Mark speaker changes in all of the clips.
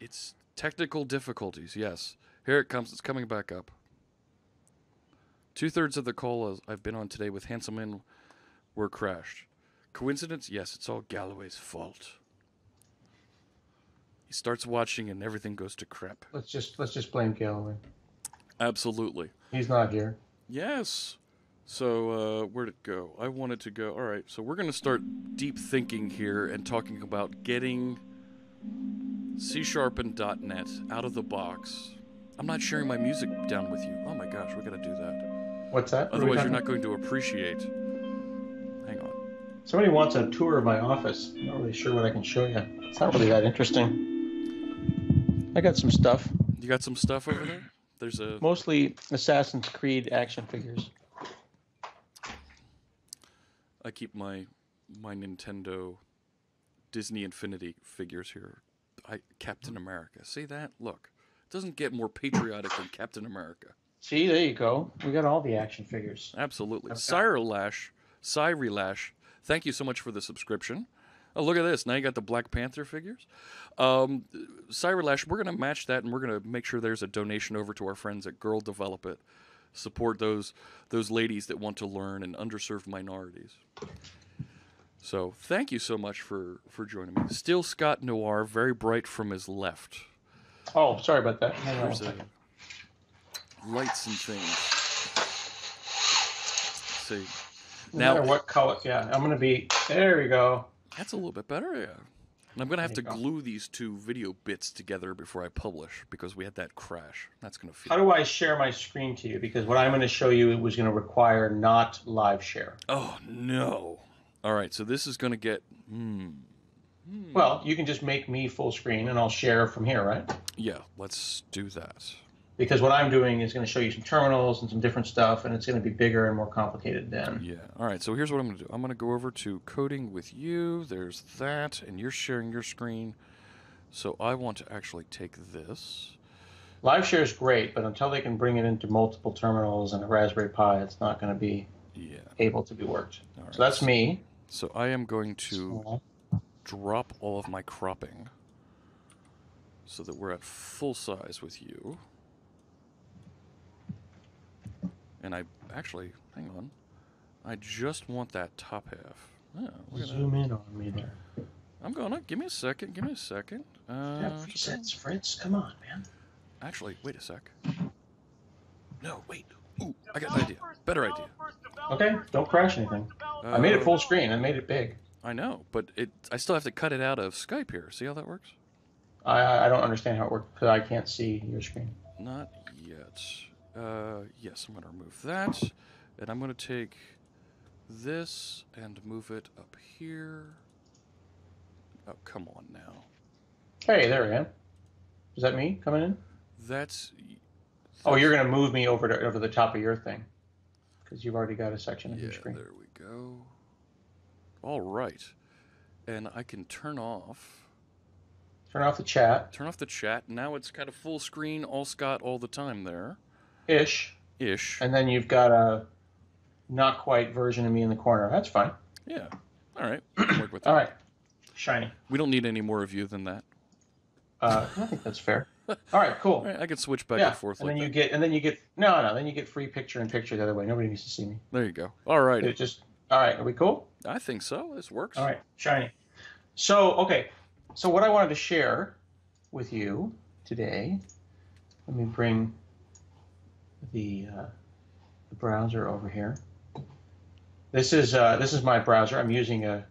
Speaker 1: It's technical difficulties. Yes, here it comes. It's coming back up. 2/3 of the call I've been on today with Hanselman were crashed. Coincidence? Yes, it's all Galloway's fault. He starts watching and everything goes to crap.
Speaker 2: Let's just blame Galloway.
Speaker 1: Absolutely.
Speaker 2: He's not here.
Speaker 1: Yes. So where'd it go? I wanted to go. All right. So we're going to start deep thinking here and talking about getting C# and .NET out of the box. I'm not sharing my music down with you. Oh my gosh, we got to do that.
Speaker 2: What's that?
Speaker 1: Otherwise, you're not going to appreciate. Hang on.
Speaker 2: Somebody wants a tour of my office. I'm not really sure what I can show you. It's not really that interesting. I got some stuff.
Speaker 1: You got some stuff over there? There's a...
Speaker 2: Mostly Assassin's Creed action figures.
Speaker 1: I keep my Nintendo Disney Infinity figures here. Captain America. See that? Look. It doesn't get more patriotic than Captain America.
Speaker 2: See, there you go. We got all the action figures.
Speaker 1: Absolutely. Sirelash, thank you so much for the subscription. Oh, look at this. Now you got the Black Panther figures. Sirelash, we're going to match that, and we're going to make sure there's a donation over to our friends at Girl Develop It. Support those ladies that want to learn and underserved minorities. So thank you so much for joining me. Still Scott Noir, very bright from his left.
Speaker 2: Oh, sorry about that.
Speaker 1: There's lights and things. Let's see.
Speaker 2: No matter what color, yeah, I'm going to be, there we go.
Speaker 1: That's a little bit better, yeah. And I'm going to have to glue these two video bits together before I publish because we had that crash. That's going to feel...
Speaker 2: How do I share my screen to you? Because what I'm going to show you was going to require not live share.
Speaker 1: Oh, no. All right, so this is going to get...
Speaker 2: Well, you can just make me full screen and I'll share from here, right?
Speaker 1: Yeah, let's do that.
Speaker 2: Because what I'm doing is going to show you some terminals and some different stuff, and it's going to be bigger and more complicated then.
Speaker 1: Yeah. All right, so here's what I'm going to do. I'm going to go over to coding with you. There's that, and you're sharing your screen. So I want to actually take this.
Speaker 2: Live share is great, but until they can bring it into multiple terminals and a Raspberry Pi, it's not going to be able to be worked. Right. So that's me.
Speaker 1: So I am going to drop all of my cropping so that we're at full size with you. And I actually, hang on, I just want that top half. Yeah,
Speaker 2: zoom in on me there.
Speaker 1: I'm gonna, give me a second.
Speaker 2: Fritz, come on, man.
Speaker 1: Actually, wait a sec. No, wait. Ooh, I got an idea. Better idea.
Speaker 2: Okay, don't crash anything. I made it full screen. I made it big.
Speaker 1: I know, but I still have to cut it out of Skype here. See how that works?
Speaker 2: I don't understand how it works because I can't see your screen.
Speaker 1: Not yet. Yes, I'm going to remove that. And I'm going to take this and move it up here. Oh, come on now.
Speaker 2: Hey, there I am. Is that me coming in?
Speaker 1: That's
Speaker 2: oh, you're going to move me over the top of your thing because you've already got a section of your screen.
Speaker 1: There we go. All right. And I can turn off
Speaker 2: the chat.
Speaker 1: Turn off the chat. Now it's kind of full screen, all Scott all the time there.
Speaker 2: Ish. And then you've got a not quite version of me in the corner. That's fine.
Speaker 1: Yeah. All right. We can work with that.
Speaker 2: All right. Shiny.
Speaker 1: We don't need any more of you than that.
Speaker 2: I think that's fair. All right, cool.
Speaker 1: All right, I can switch back and forth.
Speaker 2: And then
Speaker 1: like
Speaker 2: then you get free picture in picture the other way. Nobody needs to see me.
Speaker 1: There you go. All right.
Speaker 2: All right. Are we cool?
Speaker 1: I think so. This works.
Speaker 2: All right. Shiny. So okay. So what I wanted to share with you today. Let me bring the browser over here. This is my browser. I'm using a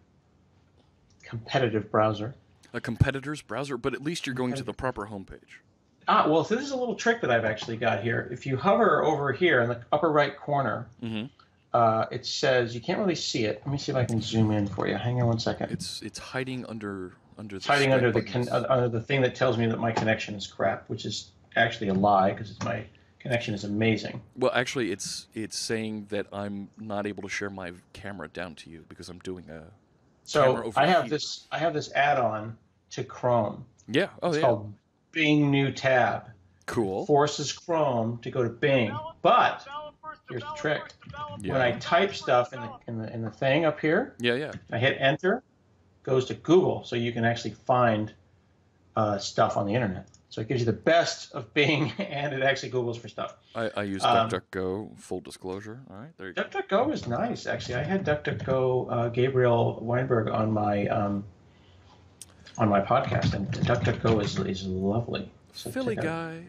Speaker 2: competitive browser.
Speaker 1: A competitor's browser, but at least you're going to the proper homepage.
Speaker 2: Well, so this is a little trick that I've actually got here. If you hover over here in the upper right corner, it says you can't really see it. Let me see if I can zoom in for you. Hang on one second.
Speaker 1: It's hiding under the
Speaker 2: under the thing that tells me that my connection is crap, which is actually a lie because my connection is amazing.
Speaker 1: Well, actually, it's saying that I'm not able to share my camera down to you because I'm doing a.
Speaker 2: So I have this add-on to Chrome.
Speaker 1: Yeah. Oh,
Speaker 2: it's called Bing New Tab.
Speaker 1: Cool.
Speaker 2: Forces Chrome to go to Bing, but here's the trick. Yeah. When I type stuff in the thing up here, I hit Enter, goes to Google, so you can actually find stuff on the internet. So it gives you the best of Bing, and it actually Googles for stuff.
Speaker 1: I use DuckDuckGo, full disclosure. All right, there you go.
Speaker 2: DuckDuckGo is nice, actually. I had DuckDuckGo, Gabriel Weinberg on my podcast, and DuckDuckGo is lovely. So
Speaker 1: Philly guy.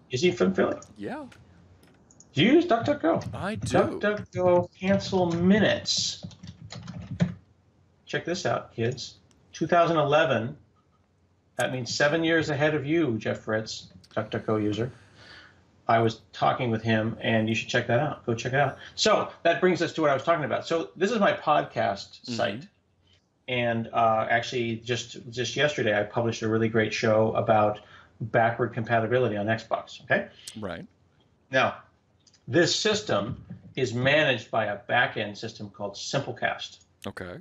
Speaker 2: Is he from Philly?
Speaker 1: Yeah.
Speaker 2: Do you use DuckDuckGo?
Speaker 1: I do.
Speaker 2: DuckDuckGo cancel minutes. Check this out, kids. 2011. That means 7 years ahead of you, Jeff Fritz, DuckDuckGo user. I was talking with him, and you should check that out. Go check it out. So that brings us to what I was talking about. So this is my podcast site. And actually, just yesterday, I published a really great show about backward compatibility on Xbox. Okay?
Speaker 1: Right.
Speaker 2: Now, this system is managed by a back-end system called Simplecast.
Speaker 1: Okay.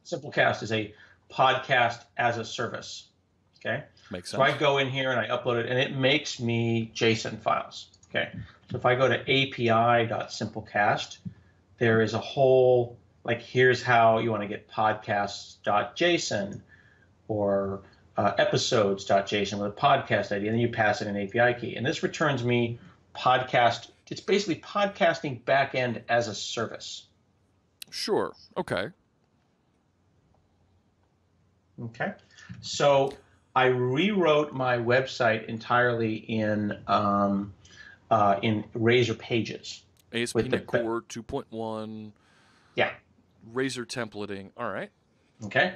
Speaker 2: Simplecast is a podcast as a service. Okay.
Speaker 1: Makes sense.
Speaker 2: So I go in here and I upload it, and it makes me JSON files. Okay. So if I go to api.simplecast, there is a whole, like, here's how you want to get podcasts.json or episodes.json with a podcast ID, and then you pass it an API key. And this returns me podcast. It's basically podcasting backend as a service.
Speaker 1: Sure. Okay.
Speaker 2: Okay. So I rewrote my website entirely in Razor Pages.
Speaker 1: ASP.NET Core 2.1.
Speaker 2: Yeah. Razor
Speaker 1: templating. All right.
Speaker 2: Okay.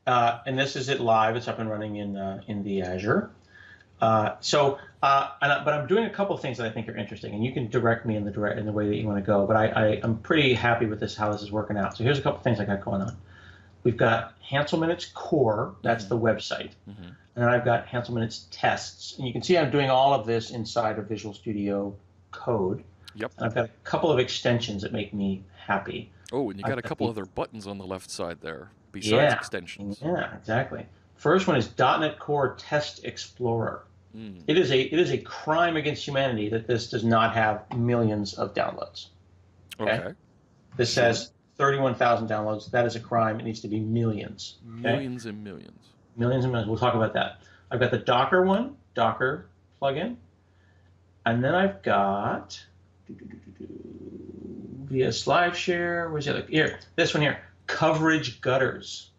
Speaker 2: And this is it live. It's up and running in the Azure. But I'm doing a couple of things that I think are interesting, and you can direct me in the way that you want to go. But I'm pretty happy with how this is working out. So here's a couple of things I got going on. We've got Hanselman It's Core, that's the website. And then I've got Hanselman It's Tests. And you can see I'm doing all of this inside of Visual Studio Code.
Speaker 1: Yep.
Speaker 2: And I've got a couple of extensions that make me happy.
Speaker 1: Oh, and you got a couple other buttons on the left side there, besides extensions.
Speaker 2: Yeah, exactly. First one is .NET Core Test Explorer. It is a crime against humanity that this does not have millions of downloads. Okay. This says 31,000 downloads. That is a crime. It needs to be millions. Okay?
Speaker 1: Millions and millions.
Speaker 2: Millions and millions. We'll talk about that. I've got the Docker one, Docker plugin. And then I've got via SlideShare. Where's the other? Here, this one here. Coverage Gutters.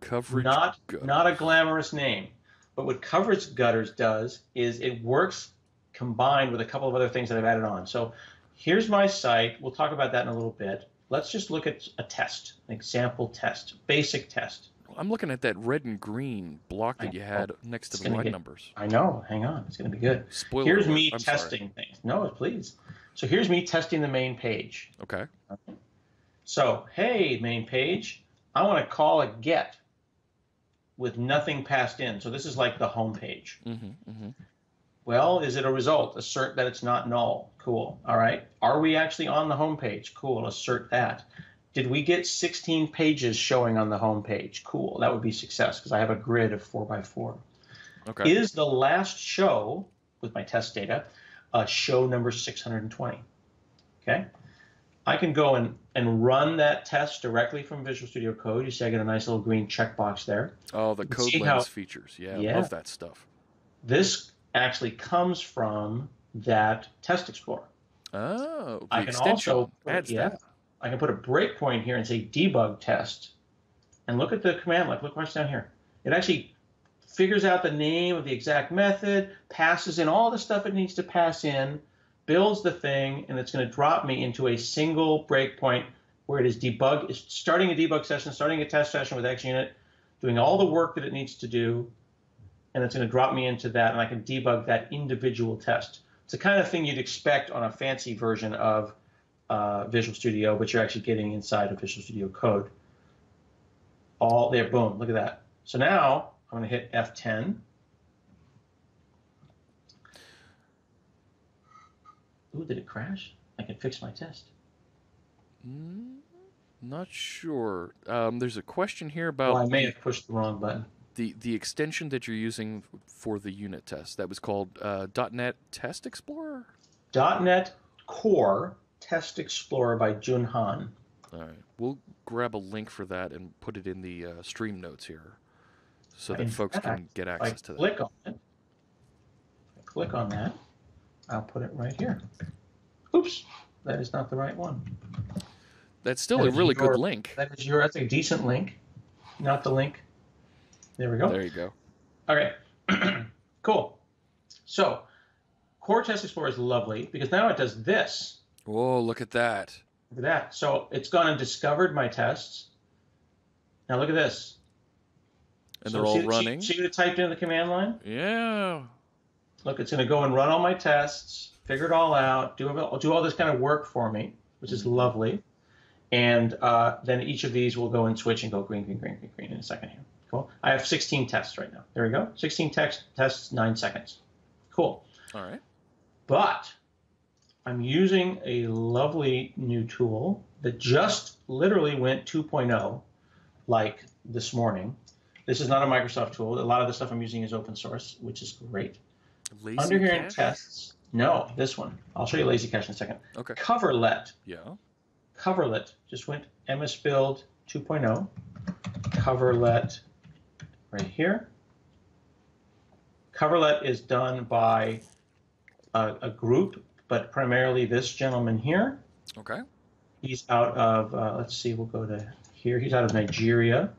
Speaker 1: Coverage Gutters.
Speaker 2: Not a glamorous name. But what Coverage Gutters does is it works combined with a couple of other things that I've added on. So here's my site. We'll talk about that in a little bit. Let's just look at a test, an example test, basic test.
Speaker 1: I'm looking at that red and green block that you had next to the line numbers.
Speaker 2: I know. Hang on. It's going to be good. Here's me testing things. No, please. So here's me testing the main page.
Speaker 1: Okay.
Speaker 2: So, hey, main page, I want to call a get with nothing passed in. So this is like the home page. Well, is it a result? Assert that it's not null. Cool. All right. Are we actually on the home page? Cool. Assert that. Did we get 16 pages showing on the home page? Cool. That would be success because I have a grid of 4x4.
Speaker 1: Okay.
Speaker 2: Is the last show, with my test data, show number 620? Okay. I can go and run that test directly from Visual Studio Code. You see I get a nice little green checkbox there.
Speaker 1: Oh, the code lens features. Yeah, I love that stuff.
Speaker 2: This actually comes from that Test Explorer.
Speaker 1: Oh,
Speaker 2: I can also adds that. I can put a breakpoint here and say debug test, and look at the command line. Look what's down here. It actually figures out the name of the exact method, passes in all the stuff it needs to pass in, builds the thing, and it's going to drop me into a single breakpoint where it is starting a debug session, starting a test session with XUnit, doing all the work that it needs to do, and it's going to drop me into that, and I can debug that individual test. It's the kind of thing you'd expect on a fancy version of Visual Studio, but you're actually getting inside of Visual Studio Code. All there, boom, look at that. So now I'm going to hit F10. Ooh, did it crash? I can fix my test.
Speaker 1: Not sure. There's a question here about...
Speaker 2: Well, I may have pushed the wrong button.
Speaker 1: The extension that you're using for the unit test, that was called .NET Test Explorer?
Speaker 2: .NET Core Test Explorer by Jun Han.
Speaker 1: All right. We'll grab a link for that and put it in the stream notes here. so that
Speaker 2: In
Speaker 1: folks
Speaker 2: fact,
Speaker 1: can get
Speaker 2: if I
Speaker 1: access to that.
Speaker 2: click on that, I'll put it right here. Oops, that is not the right one.
Speaker 1: That's still a really good link.
Speaker 2: That's a decent link, not the link. There we go.
Speaker 1: There you go.
Speaker 2: Okay, cool. So Core Test Explorer is lovely because now it does this.
Speaker 1: Whoa, look at that.
Speaker 2: Look at that. So it's gone and discovered my tests. Now look at this.
Speaker 1: And they're all running.
Speaker 2: See what it typed in the command line?
Speaker 1: Yeah.
Speaker 2: Look, it's going to go and run all my tests, figure it all out, do all this kind of work for me, which is lovely. And then each of these will go and switch and go green, green, green, green, green in a second here. Cool. I have 16 tests right now. There we go. 16 tests, 9 seconds. Cool.
Speaker 1: All right.
Speaker 2: But I'm using a lovely new tool that just literally went 2.0 like this morning. This is not a Microsoft tool. A lot of the stuff I'm using is open source, which is great.
Speaker 1: Lazy
Speaker 2: Under here in
Speaker 1: cache?
Speaker 2: tests, no, this one. I'll show you lazy cache in a second.
Speaker 1: Okay.
Speaker 2: Coverlet.
Speaker 1: Yeah.
Speaker 2: Coverlet just went MS Build 2.0. Coverlet right here. Coverlet is done by a group, but primarily this gentleman here.
Speaker 1: Okay.
Speaker 2: He's out of, let's see, we'll go to here. He's out of Nigeria.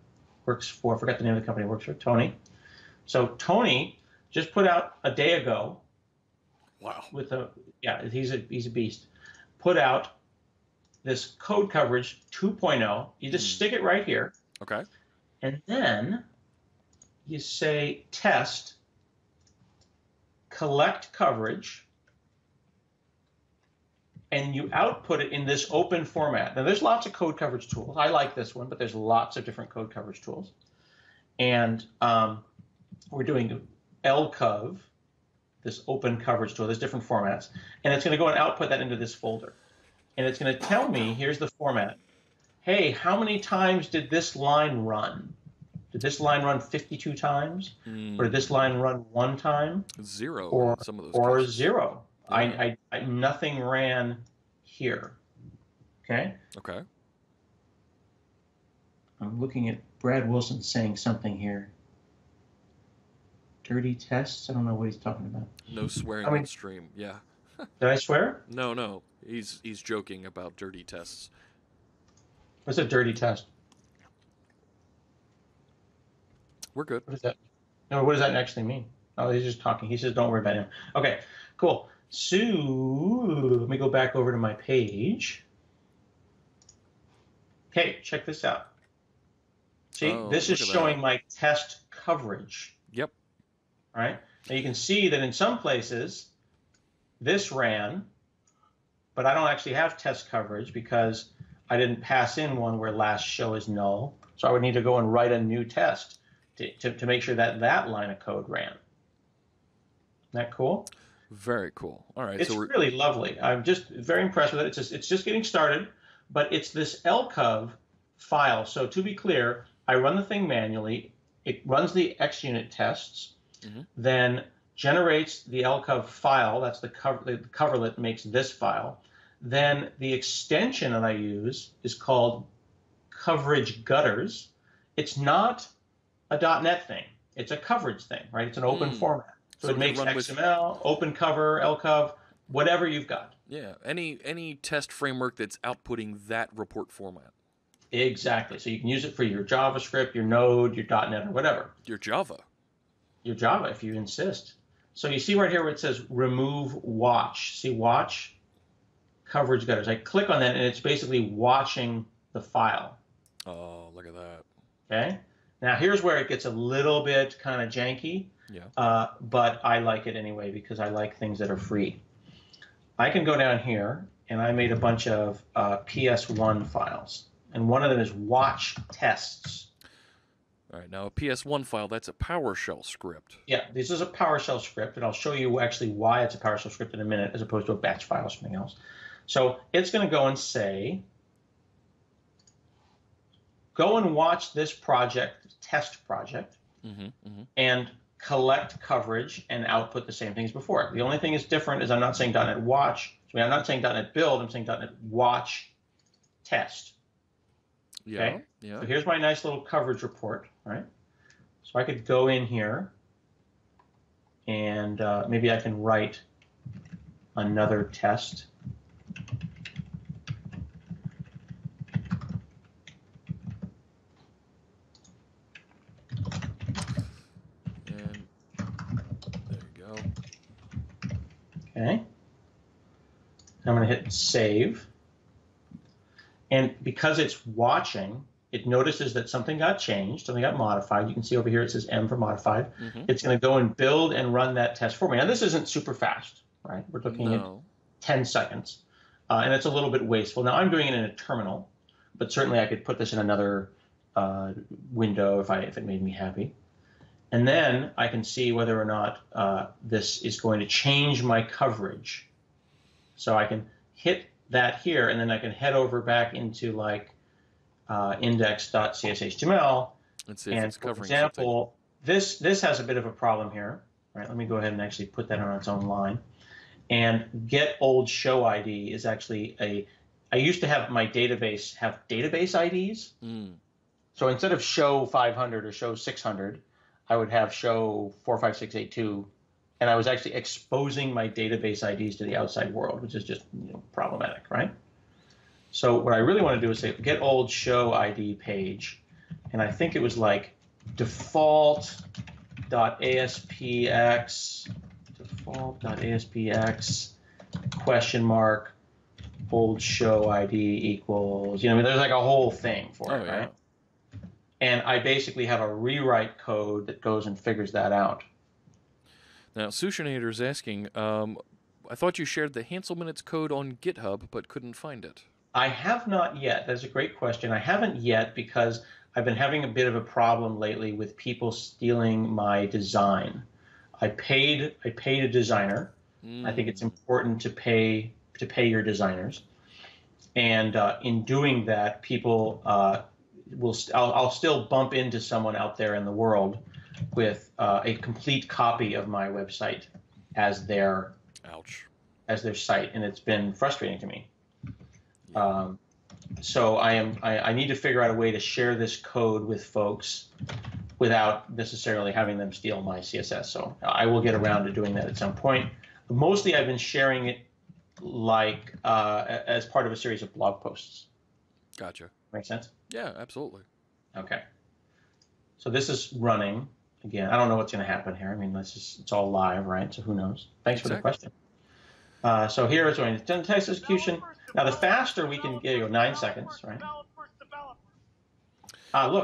Speaker 2: Works for, I forgot the name of the company, works for Tony. So Tony just put out a day ago.
Speaker 1: Wow.
Speaker 2: He's a beast. Put out this code coverage 2.0. You just stick it right here.
Speaker 1: Okay.
Speaker 2: And then you say test, collect coverage, and you output it in this open format. Now, there's lots of code coverage tools. I like this one, but there's lots of different code coverage tools. And we're doing LCOV, this open coverage tool. There's different formats. And it's going to go and output that into this folder. And it's going to tell me, here's the format. Hey, how many times did this line run? Did this line run 52 times? Or did this line run 1 time?
Speaker 1: 0
Speaker 2: or
Speaker 1: in some of those
Speaker 2: or
Speaker 1: cases.
Speaker 2: 0.
Speaker 1: Yeah.
Speaker 2: I nothing ran here. Okay?
Speaker 1: Okay.
Speaker 2: I'm looking at Brad Wilson saying something here. Dirty tests? I don't know what he's talking about.
Speaker 1: No swearing on stream. Yeah.
Speaker 2: Did I swear?
Speaker 1: No. He's joking about dirty tests.
Speaker 2: What's a dirty test?
Speaker 1: We're good.
Speaker 2: What is that? No, what does that actually mean? Oh, he's just talking. He says, don't worry about him. Okay, cool. So let me go back over to my page. Okay, check this out. See, this is showing my test coverage.
Speaker 1: Yep.
Speaker 2: All right. Now you can see that in some places this ran, but I don't actually have test coverage because I didn't pass in one where last show is null. So I would need to go and write a new test to make sure that that line of code ran. Isn't that cool?
Speaker 1: Very cool. All right.
Speaker 2: It's really lovely. I'm just very impressed with it. It's just getting started, but it's this LCOV file. So to be clear, I run the thing manually. It runs the XUnit tests, then generates the LCOV file. That's the coverlet makes this file. Then the extension that I use is called coverage gutters. It's not a .NET thing. It's a coverage thing, right? It's an open format. So it makes XML, open cover, LCOV, whatever you've got.
Speaker 1: Yeah, any test framework that's outputting that report format.
Speaker 2: Exactly. So you can use it for your JavaScript, your Node, your .NET, or whatever.
Speaker 1: Your Java.
Speaker 2: Your Java, if you insist. So you see right here where it says remove watch. See watch? Coverage gutters. I click on that, and it's basically watching the file.
Speaker 1: Oh, look at that.
Speaker 2: Okay? Now, here's where it gets a little bit kind of janky.
Speaker 1: Yeah.
Speaker 2: But I like it anyway because I like things that are free. I can go down here, and I made a bunch of PS1 files. And one of them is watch tests.
Speaker 1: All right, now a PS1 file, that's a PowerShell script.
Speaker 2: Yeah, this is a PowerShell script, and I'll show you actually why it's a PowerShell script in a minute as opposed to a batch file or something else. So it's going to go and say, go and watch this project, test project, and collect coverage and output the same things before. The only thing that's different is I'm not saying .NET Watch. So I'm not saying .NET Build. I'm saying .NET Watch Test.
Speaker 1: Yeah.
Speaker 2: Okay?
Speaker 1: Yeah.
Speaker 2: So here's my nice little coverage report. Right? So I could go in here and maybe I can write another test.
Speaker 1: And there you go.
Speaker 2: Okay. I'm going to hit save. And because it's watching, it notices that something got changed, something got modified. You can see over here it says M for modified. It's going to go and build and run that test for me. Now, this isn't super fast, right? We're looking at 10 seconds. And it's a little bit wasteful. Now, I'm doing it in a terminal, but certainly I could put this in another window if it made me happy. And then I can see whether or not this is going to change my coverage. So I can hit that here, and then I can head over back into like index.cshtml.
Speaker 1: And see if it's covering
Speaker 2: for example, this has a bit of a problem here. Right? Let me go ahead and actually put that on its own line. And get old show ID is actually I used to have my database have database IDs. So instead of show 500 or show 600, I would have show 45682, and I was actually exposing my database IDs to the outside world, which is just problematic, right? So what I really want to do is say get old show ID page, and I think it was like default.aspx question mark old show ID equals, there's like a whole thing for it, right? And I basically have a rewrite code that goes and figures that out.
Speaker 1: Now, Sushinator is asking, I thought you shared the Hanselman's code on GitHub, but couldn't find it.
Speaker 2: I have not yet. That's a great question. I haven't yet because I've been having a bit of a problem lately with people stealing my design. I paid a designer. I think it's important to pay your designers. And in doing that, people I'll still bump into someone out there in the world with a complete copy of my website as their site, and it's been frustrating to me. So I need to figure out a way to share this code with folks without necessarily having them steal my CSS. So I will get around to doing that at some point. Mostly I've been sharing it like as part of a series of blog posts.
Speaker 1: Gotcha.
Speaker 2: Make sense?
Speaker 1: Yeah, absolutely.
Speaker 2: Okay. So this is running again. I don't know what's going to happen here. I mean, it's all live, right? So who knows? Thanks for the question. So here it's going to text execution. Now the faster we can get, 9 seconds, right?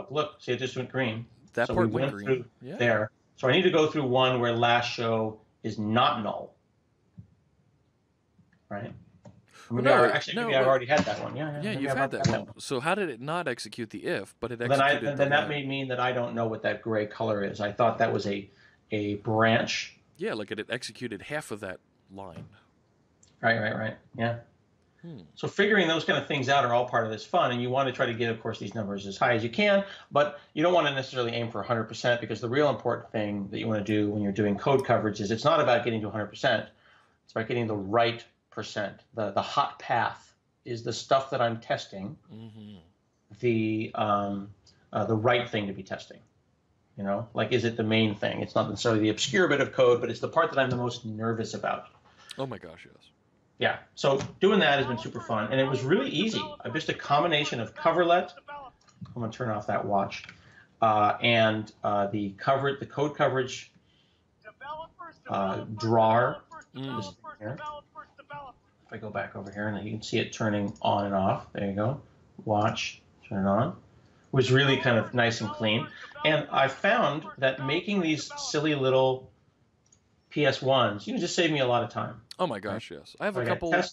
Speaker 2: Look. See, it just went green.
Speaker 1: That
Speaker 2: so
Speaker 1: part
Speaker 2: we
Speaker 1: went
Speaker 2: went
Speaker 1: green.
Speaker 2: Through there. So I need to go through one where last show is not null, right? Maybe I've already had that one. Yeah,
Speaker 1: you've had that one. So how did it not execute the if, but it executed
Speaker 2: then that may mean that I don't know what that gray color is. I thought that was a branch.
Speaker 1: Yeah, like it executed half of that line.
Speaker 2: Right. Yeah. So figuring those kind of things out are all part of this fun, and you want to try to get, of course, these numbers as high as you can, but you don't want to necessarily aim for 100% because the real important thing that you want to do when you're doing code coverage is it's not about getting to 100%. It's about getting the right percent. The hot path is the stuff that I'm testing, the right thing to be testing. Like, is it the main thing? It's not necessarily the obscure bit of code, but it's the part that I'm the most nervous about.
Speaker 1: Oh my gosh, yes.
Speaker 2: Yeah, so doing that has been super fun, and it was really easy. Just a combination of coverlet. I'm going to turn off that watch, and the code coverage drawer. If I go back over here, and then you can see it turning on and off. There you go. Watch, turn it on. It was really kind of nice and clean. And I found that making these silly little PS1s, just save me a lot of time.
Speaker 1: Oh my gosh, yes. I have a couple. I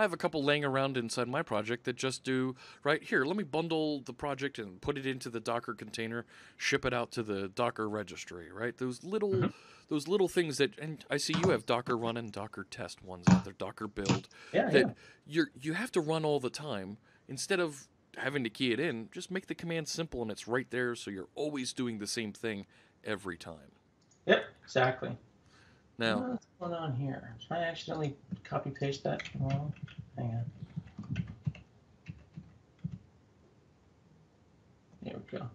Speaker 1: have a couple laying around inside my project that just do right here. Let me bundle the project and put it into the Docker container, ship it out to the Docker registry. Right, those little things that, and I see you have Docker run and Docker test ones out there, Docker build. You have to run all the time instead of having to key it in. Just make the command simple and it's right there, so you're always doing the same thing every time.
Speaker 2: Yep, exactly.
Speaker 1: Now,
Speaker 2: what's going on here? Did I accidentally copy paste that wrong? Hang on. There we go.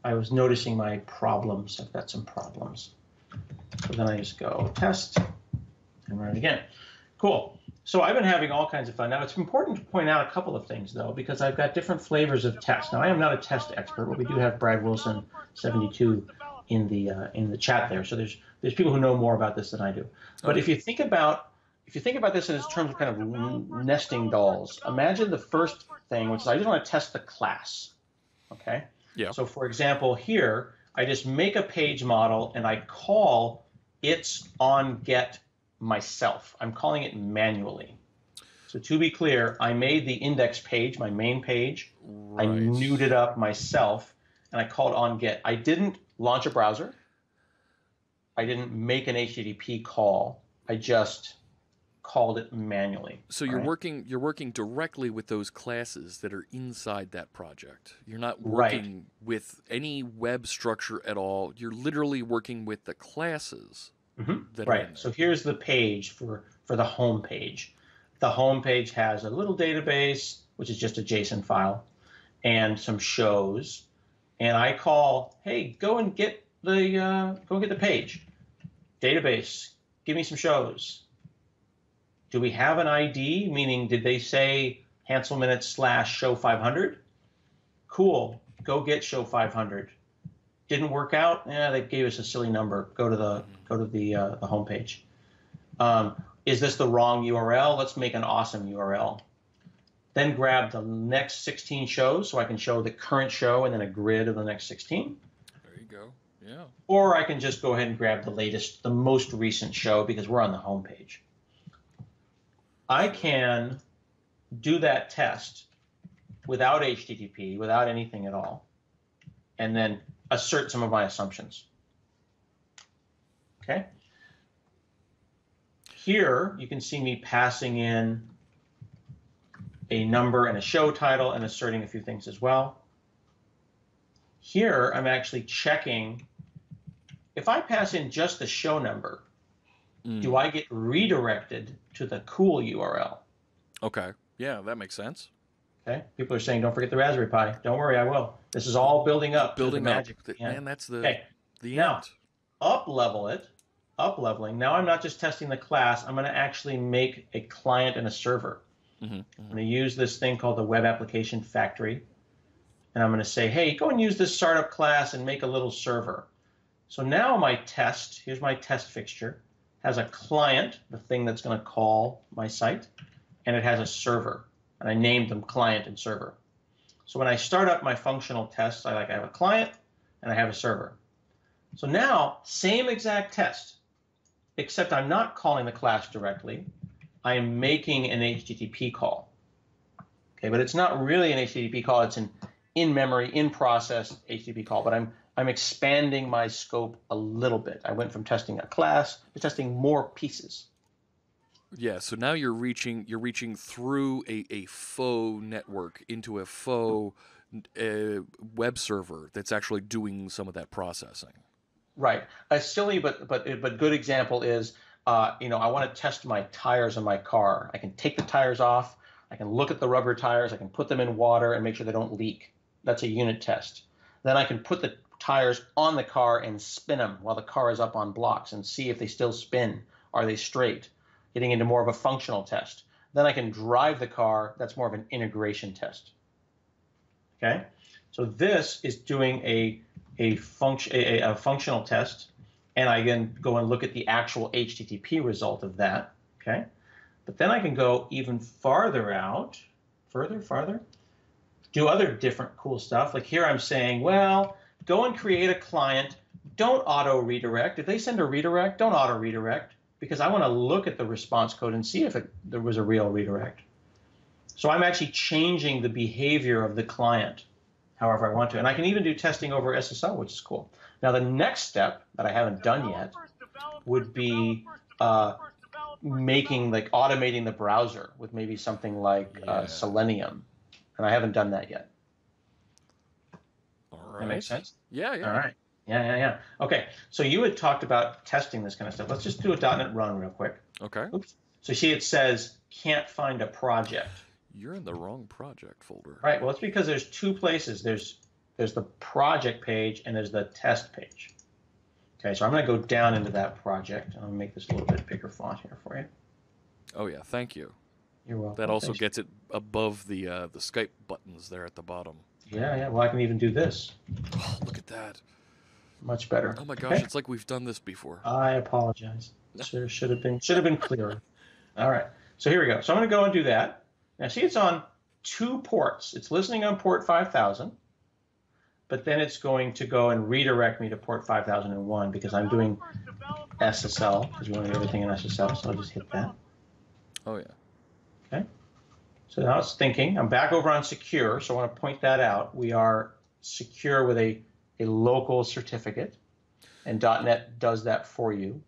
Speaker 2: I was noticing my problems. I've got some problems. So then I just go test and run it again. Cool. So I've been having all kinds of fun. Now, it's important to point out a couple of things, though, because I've got different flavors of test. Now, I am not a test expert, but we do have Brad Wilson, 72, in the chat there. So there's people who know more about this than I do. But if you think about this in terms of kind of nesting dolls, imagine the first thing, which is I just want to test the class. Okay.
Speaker 1: Yeah.
Speaker 2: So for example, here I just make a page model and I call its onGet myself. I'm calling it manually. So to be clear, I made the index page, my main page. Right. I newed it up myself, and I called onGet. I didn't launch a browser. I didn't make an HTTP call. I just called it manually.
Speaker 1: So you're working directly with those classes that are inside that project. You're not working with any web structure at all. You're literally working with the classes.
Speaker 2: Mm-hmm. Right. So here's the page for the home page. The home page has a little database, which is just a JSON file, and some shows. And I call, hey, go and get the page. Database, give me some shows. Do we have an ID? Meaning, did they say Hanselman /show 500? Cool. Go get show 500. Didn't work out? Yeah, they gave us a silly number. Go to the home page. Is this the wrong URL? Let's make an awesome URL. Then grab the next 16 shows so I can show the current show and then a grid of the next 16.
Speaker 1: There you go. Yeah.
Speaker 2: Or I can just go ahead and grab the most recent show because we're on the home page. I can do that test without HTTP, without anything at all, and then assert some of my assumptions. Okay. Here, you can see me passing in a number and a show title and asserting a few things as well. Here, I'm actually checking. If I pass in just the show number, do I get redirected to the cool URL?
Speaker 1: Okay. Yeah, that makes sense.
Speaker 2: Okay. People are saying, don't forget the Raspberry Pi. Don't worry, I will. This is all building up.
Speaker 1: Building
Speaker 2: to the
Speaker 1: up.
Speaker 2: magic.
Speaker 1: Man, that's the
Speaker 2: now,
Speaker 1: end.
Speaker 2: Up-leveling. Now I'm not just testing the class. I'm going to actually make a client and a server. I'm going to use this thing called the Web Application Factory. And I'm going to say, hey, go and use this startup class and make a little server. So now my test, here's my test fixture, has a client, the thing that's going to call my site, and it has a server. And I named them client and server. So when I start up my functional tests, I have a client and I have a server. So now, same exact test, except I'm not calling the class directly. I am making an HTTP call. Okay, but it's not really an HTTP call. It's an in-memory, in-process HTTP call. But I'm expanding my scope a little bit. I went from testing a class to testing more pieces.
Speaker 1: Yeah, so now you're reaching through a faux network into a faux web server that's actually doing some of that processing.
Speaker 2: Right. A silly but good example is, I want to test my tires on my car. I can take the tires off. I can look at the rubber tires. I can put them in water and make sure they don't leak. That's a unit test. Then I can put the tires on the car and spin them while the car is up on blocks and see if they still spin. Are they straight? Getting into more of a functional test. Then I can drive the car. That's more of an integration test. Okay? So this is doing a functional test, and I can go and look at the actual HTTP result of that. Okay? But then I can go even farther out, farther, do other different cool stuff. Like here I'm saying, well, go and create a client. Don't auto-redirect. If they send a redirect, don't auto-redirect, because I want to look at the response code and see if there was a real redirect. So I'm actually changing the behavior of the client however I want to. And I can even do testing over SSL, which is cool. Now, the next step that I haven't done yet would be automating the browser with maybe something like Selenium. And I haven't done that yet.
Speaker 1: All right.
Speaker 2: That makes sense?
Speaker 1: Yeah.
Speaker 2: All right. Yeah. Okay, so you had talked about testing this kind of stuff. Let's just do a .NET run real quick.
Speaker 1: Okay.
Speaker 2: Oops. So see, it says can't find a project.
Speaker 1: You're in the wrong project folder.
Speaker 2: Right. Well, it's because there's two places. There's there's the project page, and there's the test page. Okay, so I'm going to go down into that project. I'll make this a little bit bigger font here for you.
Speaker 1: Oh yeah, thank you.
Speaker 2: You're welcome.
Speaker 1: That also gets it above the Skype buttons there at the bottom.
Speaker 2: Yeah. Well, I can even do this.
Speaker 1: Oh, look at that.
Speaker 2: Much better.
Speaker 1: Oh my gosh, It's like we've done this before.
Speaker 2: I apologize. Should have been clearer. All right. So here we go. So I'm going to go and do that. Now see, it's on 2 ports. It's listening on port 5000, but then it's going to go and redirect me to port 5001 because I'm doing SSL, because we want to do everything in SSL. So I'll just hit that.
Speaker 1: Oh yeah.
Speaker 2: Okay. So now it's thinking. I'm back over on secure, so I want to point that out. We are secure with a local certificate, and .NET does that for you.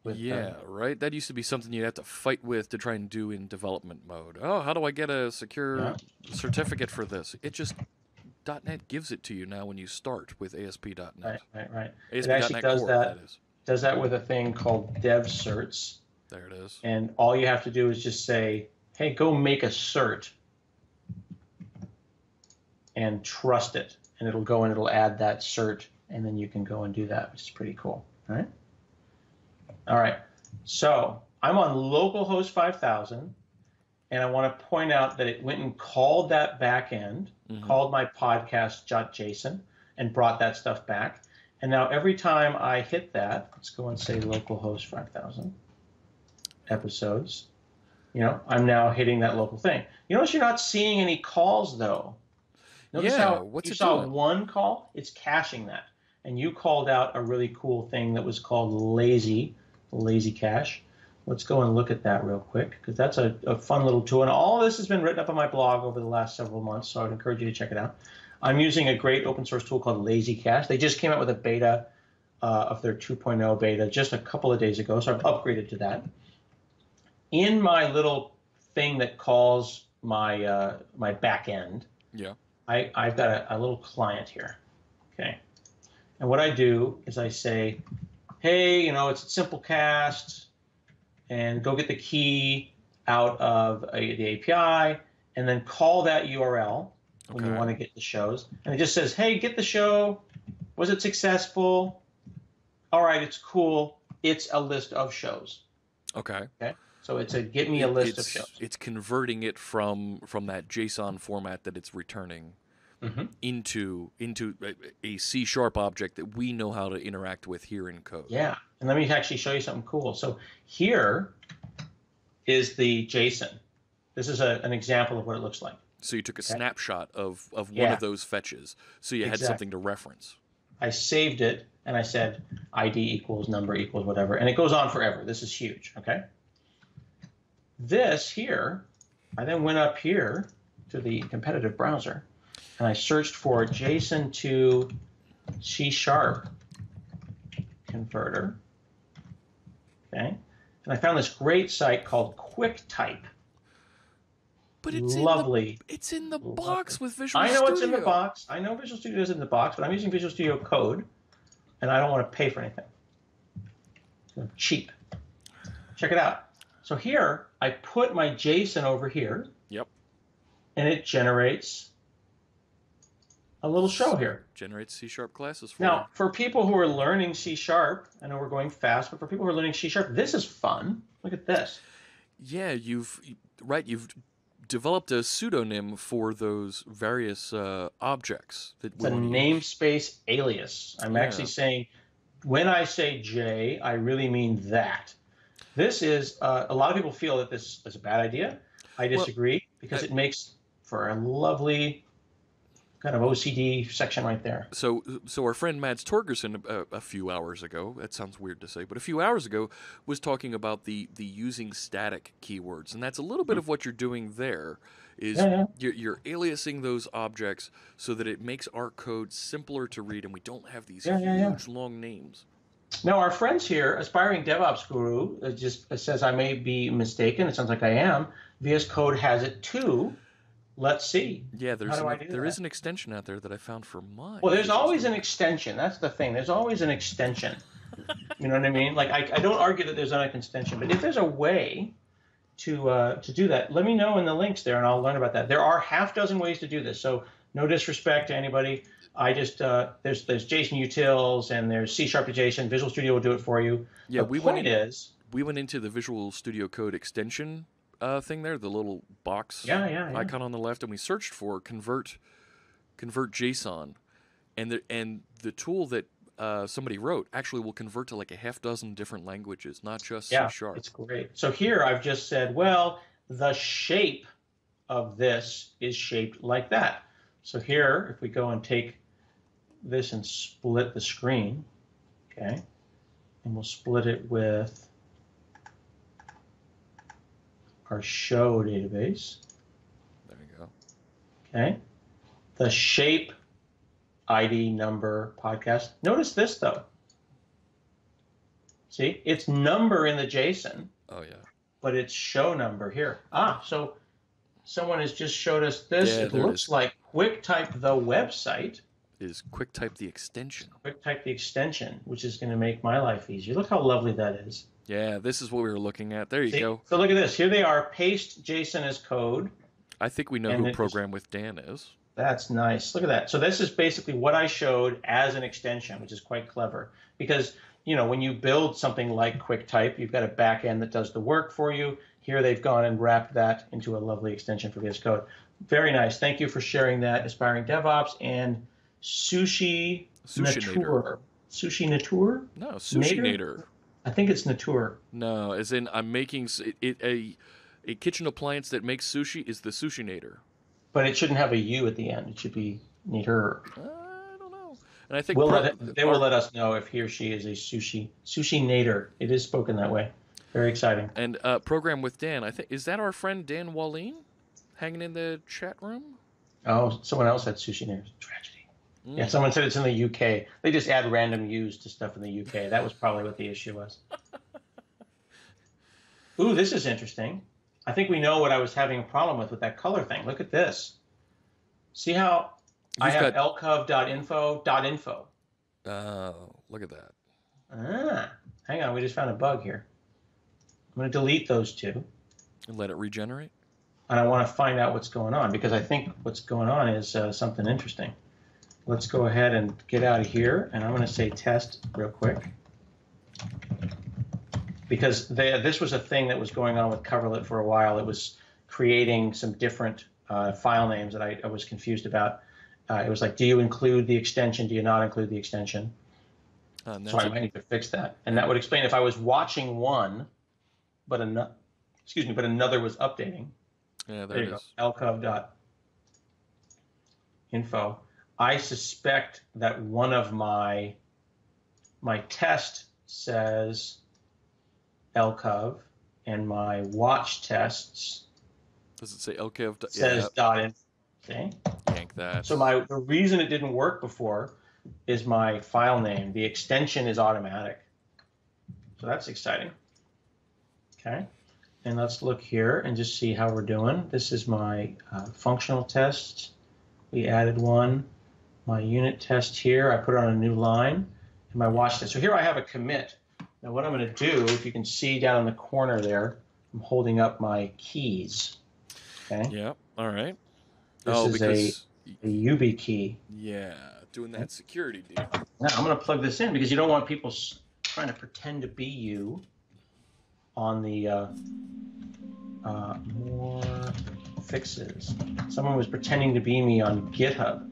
Speaker 1: Right? That used to be something you'd have to fight with to try and do in development mode. Oh, how do I get a secure certificate for this? It just, .NET gives it to you now when you start with ASP.NET.
Speaker 2: Right.
Speaker 1: ASP.NET
Speaker 2: it actually does
Speaker 1: Core,
Speaker 2: that.
Speaker 1: That is.
Speaker 2: Does that with a thing called dev certs.
Speaker 1: There it is.
Speaker 2: And all you have to do is just say, hey, go make a cert and trust it. And it'll go and it'll add that cert, and then you can go and do that, which is pretty cool. All right. So I'm on localhost 5000, and I want to point out that it went and called that backend, called my podcast.json, and brought that stuff back. And now every time I hit that, let's go and say localhost 5000 episodes. I'm now hitting that local thing. You notice you're not seeing any calls, though. Notice how
Speaker 1: what's
Speaker 2: you
Speaker 1: it
Speaker 2: saw
Speaker 1: doing?
Speaker 2: one call? It's caching that. And you called out a really cool thing that was called lazy cache. Let's go and look at that real quick, because that's a fun little tool. And all of this has been written up on my blog over the last several months, so I'd encourage you to check it out. I'm using a great open source tool called Lazy Cache. They just came out with a beta of their 2.0 beta just a couple of days ago, so I've upgraded to that. In my little thing that calls my my back end, I've got a little client here, okay? And what I do is I say, hey, it's a Simplecast, and go get the key out of the API, and then call that URL when you want to get the shows. And it just says, hey, get the show. Was it successful? All right, it's cool. It's a list of shows. Okay. So it's a get me a list of shows.
Speaker 1: It's converting it from that JSON format that it's returning into a C# object that we know how to interact with here in code.
Speaker 2: Yeah, and let me actually show you something cool. So here is the JSON. This is an example of what it looks like.
Speaker 1: So you took a snapshot of one of those fetches, so you had something to reference.
Speaker 2: I saved it, and I said ID equals number equals whatever, and it goes on forever. This is huge, okay? This here, I then went up here to the competitive browser, and I searched for JSON to C# converter, okay? And I found this great site called QuickType.
Speaker 1: But it's
Speaker 2: lovely.
Speaker 1: It's in the box with Visual Studio.
Speaker 2: I know it's in the box. I know Visual Studio is in the box, but I'm using Visual Studio Code, and I don't want to pay for anything. So cheap. Check it out. So here, I put my JSON over here.
Speaker 1: Yep.
Speaker 2: And it generates a little show here.
Speaker 1: Generates C# classes for
Speaker 2: Now, for people who are learning C#, I know we're going fast, but for people who are learning C#, this is fun. Look at this.
Speaker 1: Yeah, you've developed a pseudonym for those various objects. It's
Speaker 2: a namespace alias. I'm actually saying, when I say J, I really mean that. This is, a lot of people feel that this is a bad idea. I disagree, because it makes for a lovely kind of OCD section right there.
Speaker 1: So our friend Mads Torgerson a few hours ago, that sounds weird to say, but a few hours ago was talking about the using static keywords, and that's a little bit of what you're doing there. Is you're aliasing those objects so that it makes our code simpler to read, and we don't have these huge long names.
Speaker 2: Now, our friends here, Aspiring DevOps Guru, just says I may be mistaken. It sounds like I am. VS Code has it too. Let's see.
Speaker 1: Yeah, there is an extension out there that I found for mine.
Speaker 2: Well, there's always an extension. That's the thing. There's always an extension. You know what I mean? Like, I don't argue that there's not an extension, but if there's a way to do that, let me know in the links there, and I'll learn about that. There are half dozen ways to do this, so no disrespect to anybody. I just there's JSON utils and there's C# to JSON. Visual Studio will do it for you.
Speaker 1: Yeah,
Speaker 2: The point is,
Speaker 1: we went into the Visual Studio Code extension thing there, the little box
Speaker 2: yeah.
Speaker 1: icon on the left, and we searched for convert JSON, and the tool that somebody wrote actually will convert to like a half dozen different languages, not just C#.
Speaker 2: It's great. So here I've just said, well, the shape of this is shaped like that. So here, if we go and take this and split the screen, okay, and we'll split it with our show database.
Speaker 1: There you go.
Speaker 2: Okay, the shape ID number podcast. Notice this though. See, it's number in the JSON.
Speaker 1: Oh yeah.
Speaker 2: But it's show number here. So someone has just showed us this.
Speaker 1: Yeah,
Speaker 2: it looks like QuickType the website.
Speaker 1: Is QuickType the extension.
Speaker 2: QuickType the extension, which is going to make my life easier. Look how lovely that is.
Speaker 1: Yeah, this is what we were looking at. There you go.
Speaker 2: So look at this. Here they are. Paste JSON as code.
Speaker 1: I think we know who Program with Dan is.
Speaker 2: That's nice. Look at that. So this is basically what I showed as an extension, which is quite clever. Because, you know, when you build something like QuickType, you've got a back end that does the work for you. Here they've gone and wrapped that into a lovely extension for VS Code. Very nice. Thank you for sharing that, Aspiring DevOps and Sushi Natur. Sushi Natur?
Speaker 1: No, Sushi Natur.
Speaker 2: I think it's Natur.
Speaker 1: No, as in I'm making a kitchen appliance that makes sushi is the Sushi Natur.
Speaker 2: But it shouldn't have a U at the end. It should be Natur.
Speaker 1: I don't know. And I think
Speaker 2: they will let us know if he or she is a sushi nader. It is spoken that way. Very exciting.
Speaker 1: And Program with Dan, I think, is that our friend Dan Wallin hanging in the chat room?
Speaker 2: Oh, someone else had sushi nader. Tragedy. Yeah, someone said it's in the UK. They just add random U's to stuff in the UK. That was probably what the issue was. Ooh, this is interesting. I think we know what I was having a problem with that color thing. Look at this. See how I have lcov.info.info.
Speaker 1: Oh, look at that.
Speaker 2: Hang on. We just found a bug here. I'm going to delete those two.
Speaker 1: And let it regenerate?
Speaker 2: And I want to find out what's going on, because I think what's going on is something interesting. Let's go ahead and get out of here. And I'm going to say test real quick. Because this was a thing that was going on with Coverlet for a while. It was creating some different file names that I was confused about. It was like, do you include the extension? Do you not include the extension? So I might need to fix that. And that would explain if I was watching one, but another was updating.
Speaker 1: Yeah,
Speaker 2: there you go. lcov.info. I suspect that one of my test says lcov, and my watch tests
Speaker 1: does it say lcov?
Speaker 2: Says .info. See?
Speaker 1: Yank that.
Speaker 2: So the reason it didn't work before is my file name. The extension is automatic. So that's exciting. Okay. And let's look here and just see how we're doing. This is my functional test. We added one. My unit test here, I put on a new line. And my watch test. So here I have a commit. Now what I'm going to do, if you can see down in the corner there, I'm holding up my keys. Okay.
Speaker 1: Yeah. All right.
Speaker 2: This is a UB key.
Speaker 1: Yeah, doing that security deal.
Speaker 2: Now I'm going to plug this in because you don't want people trying to pretend to be you on the more fixes. Someone was pretending to be me on GitHub.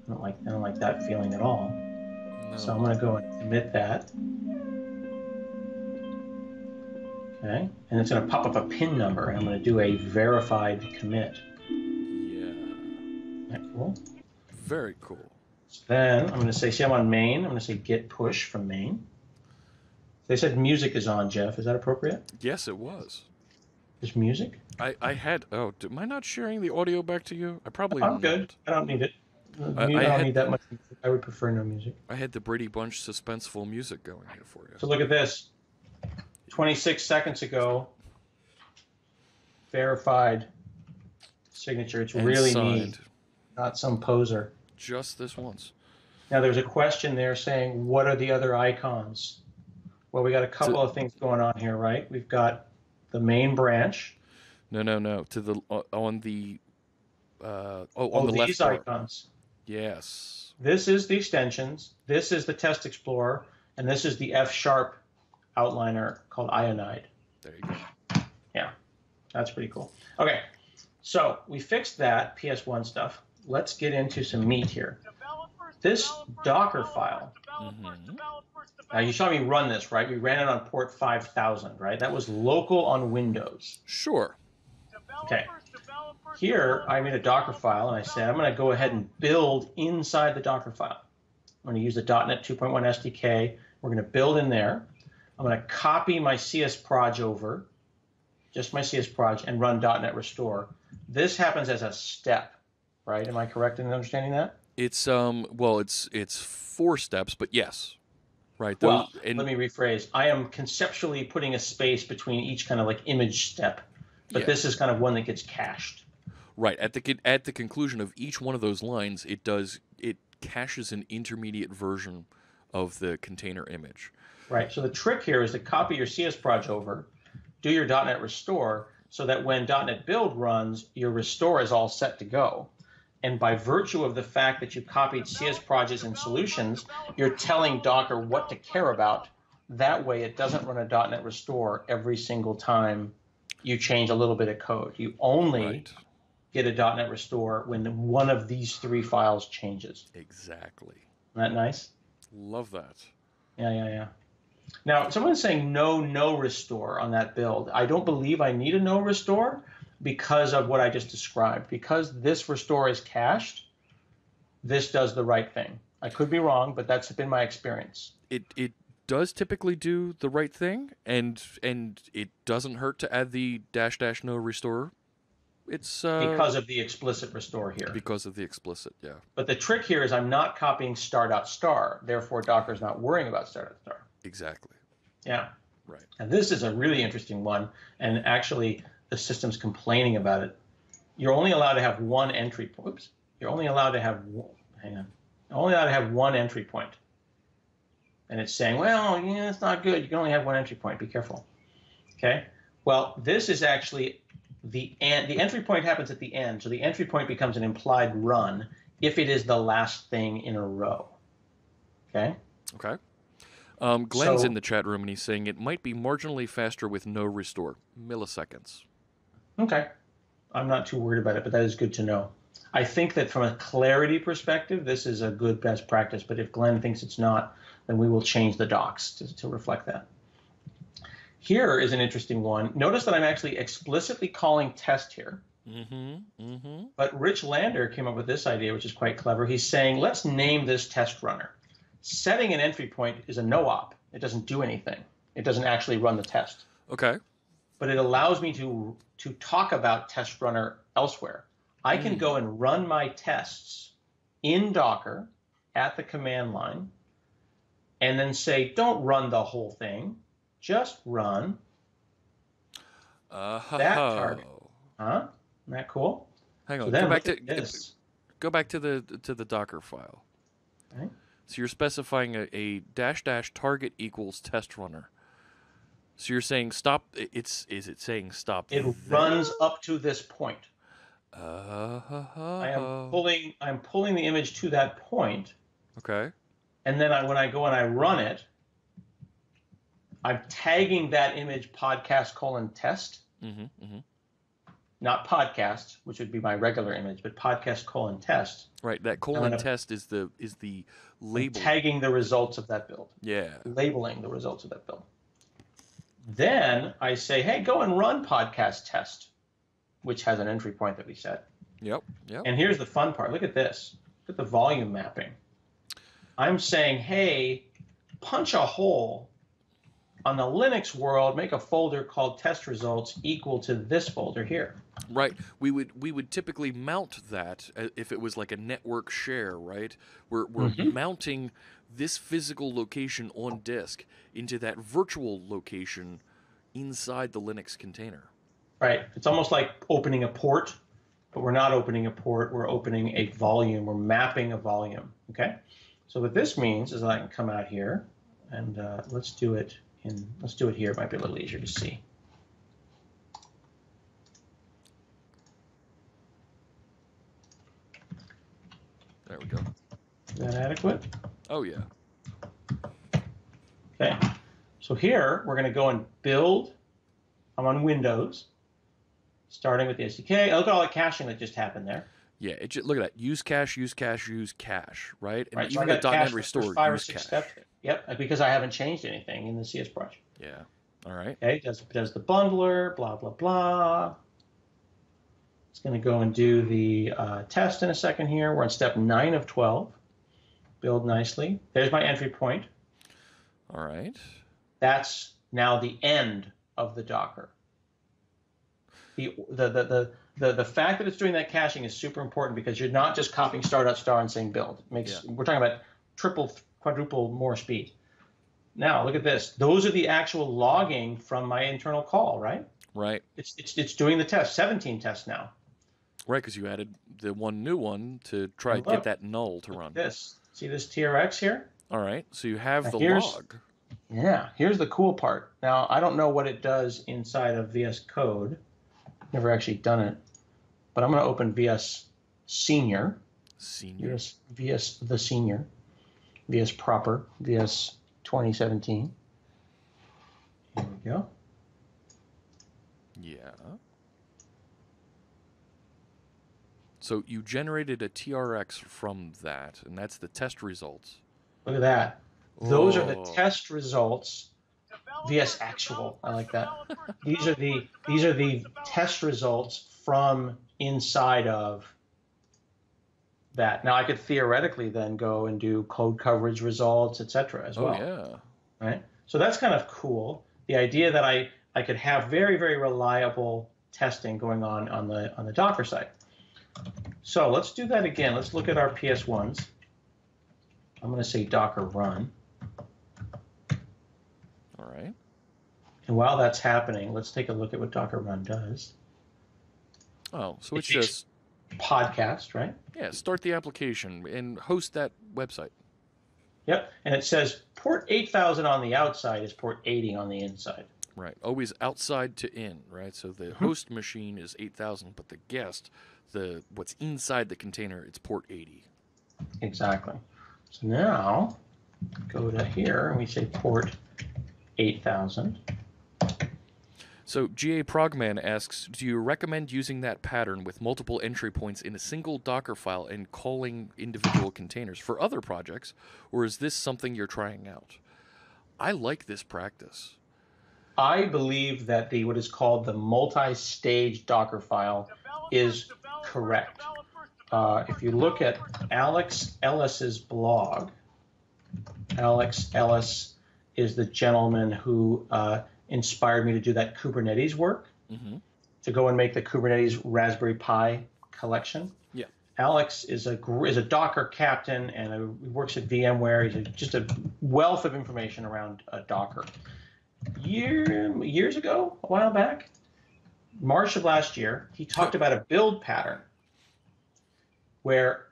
Speaker 2: I don't like that feeling at all. No. So I'm going to go and commit that. Okay, and it's going to pop up a PIN number, and I'm going to do a verified commit.
Speaker 1: Yeah.
Speaker 2: Isn't that cool?
Speaker 1: Very cool.
Speaker 2: So then I'm going to say, see, I'm on main. I'm going to say git push from main. They said music is on, Jeff. Is that appropriate?
Speaker 1: Yes, it was.
Speaker 2: There's music?
Speaker 1: I had. Oh, am I not sharing the audio back to you? I probably.
Speaker 2: I'm good. I don't need it. I don't need that much music. I would prefer no music.
Speaker 1: I had the Brady Bunch suspenseful music going here for you.
Speaker 2: So look at this. 26 seconds ago, verified signature. It's really neat. Not some poser.
Speaker 1: Just this once.
Speaker 2: Now there's a question there saying, what are the other icons? Well, we got a couple of things going on here, right? We've got the main branch.
Speaker 1: No. To the on the on the left
Speaker 2: these icons.
Speaker 1: Yes.
Speaker 2: This is the extensions. This is the Test Explorer. And this is the F# outliner called Ionide.
Speaker 1: There you go.
Speaker 2: Yeah, that's pretty cool. Okay, so we fixed that PS1 stuff. Let's get into some meat here. This Docker file. Now, you saw me run this, right? We ran it on port 5000, right? That was local on Windows.
Speaker 1: Sure.
Speaker 2: Okay. Here, I made a Docker file, and I said, I'm going to go ahead and build inside the Docker file. I'm going to use the .NET 2.1 SDK. We're going to build in there. I'm going to copy my CS proj over, just my CS proj, and run .NET restore. This happens as a step, right? Am I correct in understanding that?
Speaker 1: It's well, it's 4 steps, but yes, right.
Speaker 2: Well, let me rephrase. I am conceptually putting a space between each kind of like image step, but this is kind of one that gets cached.
Speaker 1: Right. At the conclusion of each one of those lines, it caches an intermediate version of the container image.
Speaker 2: Right. So the trick here is to copy your CS proj over, do your .NET restore, so that when .NET build runs, your restore is all set to go. And by virtue of the fact that you copied CS projects and solutions, you're telling Docker what to care about. That way, it doesn't run a .NET restore every single time you change a little bit of code. You only get a .NET restore when one of these 3 files changes.
Speaker 1: Exactly.
Speaker 2: Isn't that nice?
Speaker 1: Love that.
Speaker 2: Yeah. Now, someone's saying no restore on that build. I don't believe I need a no restore because of what I just described. Because this restore is cached, this does the right thing. I could be wrong, but that's been my experience.
Speaker 1: It does typically do the right thing, and it doesn't hurt to add the -- no restore. It's
Speaker 2: because of the explicit restore here.
Speaker 1: Because of the explicit, yeah.
Speaker 2: But the trick here is I'm not copying star.star. Therefore, Docker's not worrying about star.star.
Speaker 1: Exactly.
Speaker 2: Yeah.
Speaker 1: Right.
Speaker 2: And this is a really interesting one, and actually the system's complaining about it. You're only allowed to have one entry point. Oops. You're only allowed to have one entry point. And it's saying, well, yeah, it's not good. You can only have one entry point. Be careful. Okay. Well, this is actually the entry point happens at the end, so the entry point becomes an implied run if it is the last thing in a row. Okay.
Speaker 1: Okay. Glenn's in the chat room, and he's saying it might be marginally faster with no restore, milliseconds.
Speaker 2: Okay. I'm not too worried about it, but that is good to know. I think that from a clarity perspective, this is a good best practice, but if Glenn thinks it's not, then we will change the docs to reflect that. Here is an interesting one. Notice that I'm actually explicitly calling test here. But Rich Lander came up with this idea, which is quite clever. He's saying, let's name this test runner. Setting an entry point is a no-op. It doesn't do anything. It doesn't actually run the test.
Speaker 1: Okay.
Speaker 2: But it allows me to talk about test runner elsewhere. I can go and run my tests in Docker at the command line and then say, don't run the whole thing. Just run that target. Huh? Isn't that cool?
Speaker 1: Hang on.
Speaker 2: So
Speaker 1: go back to the Docker file.
Speaker 2: Right.
Speaker 1: So you're specifying a -- target equals test runner. So you're saying stop. Is it saying stop?
Speaker 2: It runs up to this point. I'm pulling the image to that point.
Speaker 1: Okay.
Speaker 2: And then when I go and I run it, I'm tagging that image podcast:test. Not podcast, which would be my regular image, but podcast:test.
Speaker 1: Right. That :test is the label.
Speaker 2: Tagging the results of that build.
Speaker 1: Yeah.
Speaker 2: Labeling the results of that build. Then I say, hey, go and run podcast:test, which has an entry point that we set.
Speaker 1: Yep.
Speaker 2: And here's the fun part. Look at this. Look at the volume mapping. I'm saying, hey, punch a hole on the Linux world, make a folder called test results equal to this folder here.
Speaker 1: Right. We would typically mount that if it was like a network share, right? We're mounting this physical location on disk into that virtual location inside the Linux container.
Speaker 2: Right. It's almost like opening a port, but we're not opening a port. We're opening a volume. We're mapping a volume. Okay. So what this means is that I can come out here and let's do it here. It might be a little easier to see.
Speaker 1: There we go.
Speaker 2: Is that adequate?
Speaker 1: Oh, yeah.
Speaker 2: Okay. So here, we're going to go and build. I'm on Windows, starting with the SDK. Look at all the caching that just happened there.
Speaker 1: Yeah, look at that. Use cache, use cache, use cache, right? And
Speaker 2: Right, so I
Speaker 1: even
Speaker 2: got
Speaker 1: the .NET
Speaker 2: cache
Speaker 1: restore,
Speaker 2: for 5 or
Speaker 1: use
Speaker 2: 6
Speaker 1: cache.
Speaker 2: steps. Yep, because I haven't changed anything in the CS project.
Speaker 1: Yeah. All right.
Speaker 2: Okay, does the bundler, blah, blah, blah. It's going to go and do the test in a second here. We're on step 9 of 12. Build nicely. There's my entry point.
Speaker 1: All right.
Speaker 2: That's now the end of the Docker. The fact that it's doing that caching is super important because you're not just copying star.star and saying build. We're talking about triple, quadruple more speed. Now look at this. Those are the actual logging from my internal call, right?
Speaker 1: Right.
Speaker 2: It's doing the test. 17 tests now.
Speaker 1: Right, because you added the one new one to try to get that null to run.
Speaker 2: This. See this TRX here?
Speaker 1: All right. So you have
Speaker 2: now
Speaker 1: the log.
Speaker 2: Yeah. Here's the cool part. Now I don't know what it does inside of VS Code. Never actually done it, but I'm going to open VS Senior. VS the Senior. VS Proper. VS 2017. Here we go.
Speaker 1: Yeah. So you generated a TRX from that, and that's the test results.
Speaker 2: Look at that. Those are the test results. VS Actual. I like that. These are the test results from inside of that. Now I could theoretically then go and do code coverage results, etc. as well.
Speaker 1: Oh yeah.
Speaker 2: Right. So that's kind of cool. The idea that I could have very, very reliable testing going on the Docker side. So let's do that again. Let's look at our PS1s. I'm going to say Docker run.
Speaker 1: All right.
Speaker 2: And while that's happening, let's take a look at what Docker run does.
Speaker 1: Oh, so it's just
Speaker 2: podcast, right?
Speaker 1: Yeah, start the application and host that website.
Speaker 2: Yep, and it says port 8000 on the outside is port 80 on the inside.
Speaker 1: Right, always outside to in, right? So the host machine is 8000, but the guest, what's inside the container, it's port 80.
Speaker 2: Exactly. So now go to here and we say port 8000.
Speaker 1: So GA Progman asks, do you recommend using that pattern with multiple entry points in a single Docker file and calling individual containers for other projects, or is this something you're trying out? I like this practice.
Speaker 2: I believe that what is called the multi-stage Docker file is correct. If you look at Alex Ellis's blog, Alex Ellis is the gentleman who inspired me to do that Kubernetes work, to go and make the Kubernetes Raspberry Pi collection.
Speaker 1: Yeah.
Speaker 2: Alex is a Docker captain and he works at VMware. He's just a wealth of information around Docker. Years ago, a while back, March of last year, he talked about a build pattern where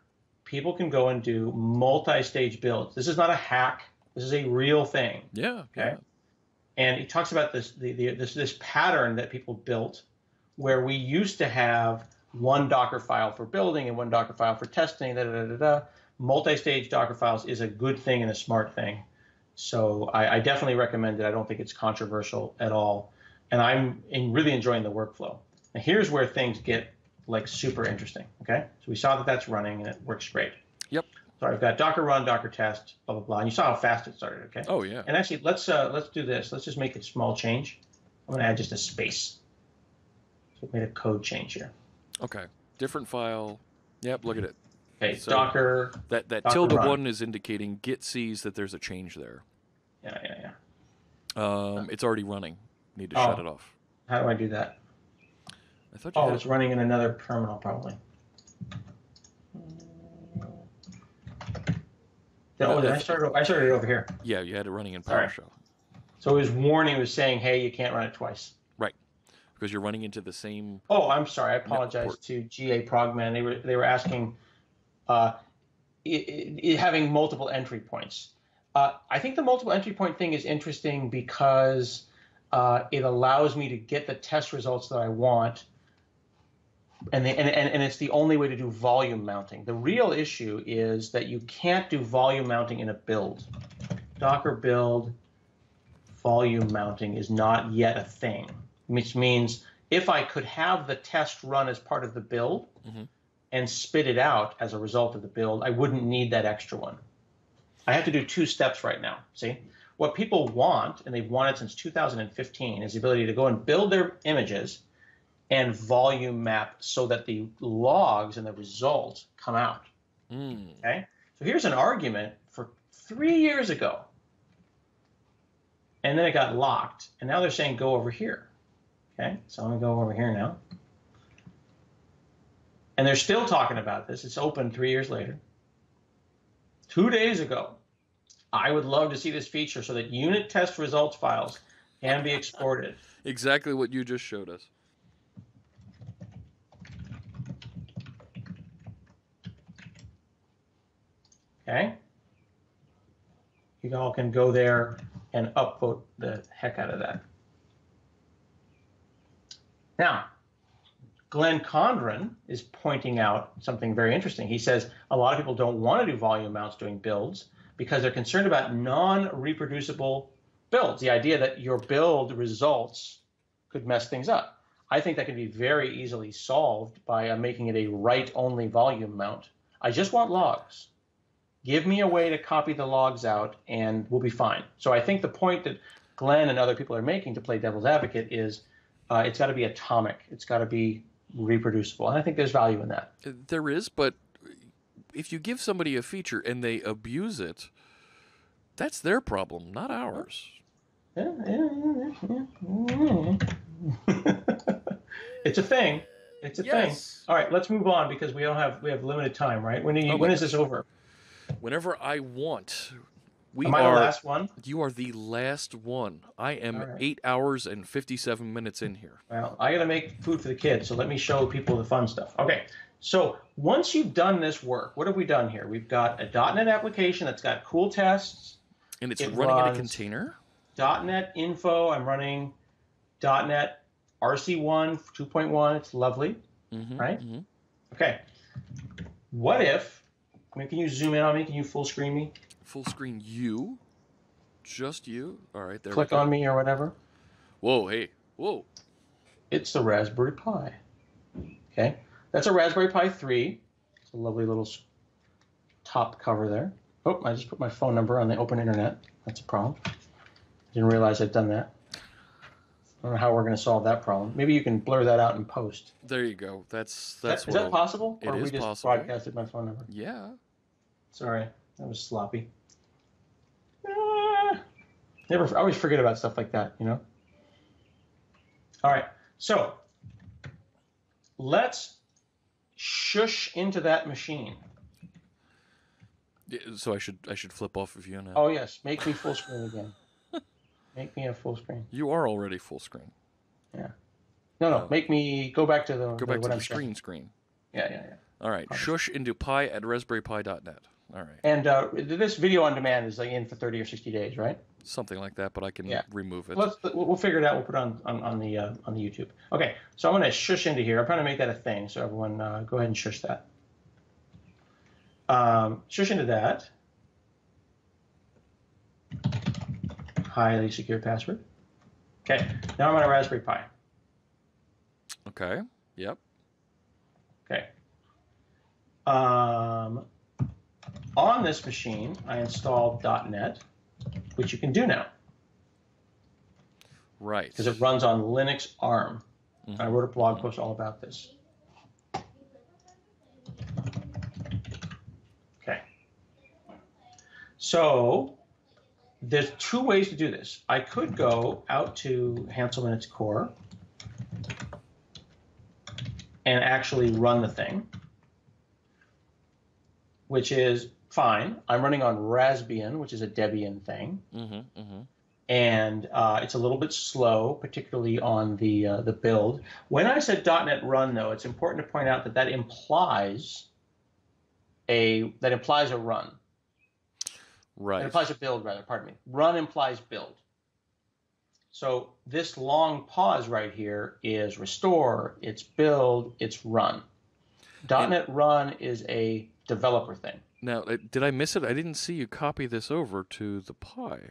Speaker 2: people can go and do multi-stage builds. This is not a hack. This is a real thing.
Speaker 1: Yeah.
Speaker 2: Okay. Yeah. And he talks about this pattern that people built, where we used to have one Docker file for building and one Docker file for testing. Multi-stage Docker files is a good thing and a smart thing. So I definitely recommend it. I don't think it's controversial at all, and I'm really enjoying the workflow. Now here's where things get like super interesting. Okay, so we saw that that's running and it works great.
Speaker 1: Yep.
Speaker 2: So I've got Docker run, Docker test, blah blah blah. And you saw how fast it started. Okay.
Speaker 1: Oh yeah.
Speaker 2: And actually, let's do this. Let's just make a small change. I'm going to add just a space. So we made a code change here.
Speaker 1: Okay. Different file. Yep. Look at it.
Speaker 2: Okay.
Speaker 1: So
Speaker 2: Docker.
Speaker 1: That
Speaker 2: Docker
Speaker 1: tilde
Speaker 2: run.
Speaker 1: 1 is indicating Git sees that there's a change there.
Speaker 2: Yeah.
Speaker 1: It's already running. Need to shut it off.
Speaker 2: How do I do that?
Speaker 1: I thought
Speaker 2: it's running in another terminal probably. I started it over here.
Speaker 1: Yeah, you had it running in PowerShell.
Speaker 2: So his warning was saying, "Hey, you can't run it twice."
Speaker 1: Right, because you're running into the same.
Speaker 2: Oh, I'm sorry. I apologize to GA Progman. They were asking, having multiple entry points. I think the multiple entry point thing is interesting because it allows me to get the test results that I want And it's the only way to do volume mounting. The real issue is that you can't do volume mounting in a build. Docker build volume mounting is not yet a thing, which means if I could have the test run as part of the build and spit it out as a result of the build, I wouldn't need that extra one. I have to do 2 steps right now. See? What people want, and they've wanted since 2015, is the ability to go and build their images and volume map so that the logs and the results come out. Okay? So here's an argument for 3 years ago. And then it got locked. And now they're saying go over here. Okay? So I'm going to go over here now. And they're still talking about this. It's open 3 years later. 2 days ago, I would love to see this feature so that unit test results files can be exported.
Speaker 1: Exactly what you just showed us.
Speaker 2: Okay? You all can go there and upvote the heck out of that. Now, Glenn Condren is pointing out something very interesting. He says a lot of people don't want to do volume mounts doing builds because they're concerned about non-reproducible builds, the idea that your build results could mess things up. I think that can be very easily solved by making it a write-only volume mount. I just want logs. Give me a way to copy the logs out, and we'll be fine. So I think the point that Glenn and other people are making to play devil's advocate is it's got to be atomic. It's got to be reproducible. And I think there's value in that.
Speaker 1: There is, but if you give somebody a feature and they abuse it, that's their problem, not ours.
Speaker 2: It's a thing. It's a thing. All right, let's move on because we have limited time, right? When is this over?
Speaker 1: Whenever I want.
Speaker 2: Am I the last one?
Speaker 1: You are the last one. I am 8 hours and 57 minutes in here.
Speaker 2: Well, I got to make food for the kids, so let me show people the fun stuff. Okay, so once you've done this work, what have we done here? We've got a .NET application that's got cool tests.
Speaker 1: And it's running in a container?
Speaker 2: .NET info. I'm running .NET RC1 2.1. It's lovely, right? Okay. What if, can you zoom in on me? Can you full screen me?
Speaker 1: Full screen you? Just you? All right, there
Speaker 2: Click on me or whatever.
Speaker 1: Whoa, hey, whoa.
Speaker 2: It's the Raspberry Pi. Okay. That's a Raspberry Pi 3. It's a lovely little top cover there. Oh, I just put my phone number on the open internet. That's a problem. Didn't realize I'd done that. I don't know how we're going to solve that problem. Maybe you can blur that out in post.
Speaker 1: There you go. Is
Speaker 2: that possible?
Speaker 1: It is possible.
Speaker 2: Or we just broadcasted my phone number?
Speaker 1: Yeah.
Speaker 2: Sorry, that was sloppy. I always forget about stuff like that, you know? All right, so let's shush into that machine.
Speaker 1: So I should flip off of you now.
Speaker 2: Oh yes, make me full screen again. Make me a full screen.
Speaker 1: You are already full screen.
Speaker 2: Yeah. No. Make me go back to the
Speaker 1: screen.
Speaker 2: Yeah.
Speaker 1: All right. Shush into pi@raspberrypi.net. All right.
Speaker 2: And this video on demand is like in for 30 or 60 days, right?
Speaker 1: Something like that, but I can remove it.
Speaker 2: We'll figure it out. We'll put it on the YouTube. Okay. So I'm going to shush into here. I'm trying to make that a thing. So everyone, go ahead and shush that. Shush into that. Highly secure password. Okay. Now I'm on a Raspberry Pi.
Speaker 1: Okay. Yep.
Speaker 2: Okay. On this machine, I installed .NET, which you can do now.
Speaker 1: Right.
Speaker 2: Because it runs on Linux ARM. I wrote a blog post all about this. Okay. So there's 2 ways to do this. I could go out to Hanselman its core and actually run the thing, which is fine. I'm running on Raspbian, which is a Debian thing. And it's a little bit slow, particularly on the build. When I said .NET Run, though, it's important to point out that implies a run.
Speaker 1: Right.
Speaker 2: It implies a build, rather. Pardon me. Run implies build. So this long pause right here is restore, it's build, it's run. .NET Run is a developer thing.
Speaker 1: Now, did I miss it? I didn't see you copy this over to the Pi.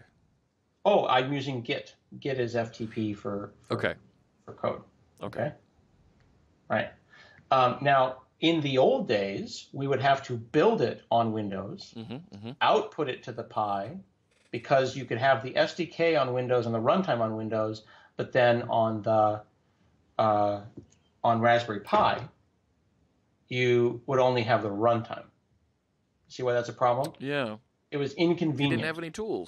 Speaker 2: Oh, I'm using Git. Git is FTP for code.
Speaker 1: Okay.
Speaker 2: Right. Now, in the old days, we would have to build it on Windows, output it to the Pi, because you could have the SDK on Windows and the runtime on Windows, but then on the on Raspberry Pi, you would only have the runtime. See why that's a problem?
Speaker 1: Yeah.
Speaker 2: It was inconvenient.
Speaker 1: You didn't have any tools.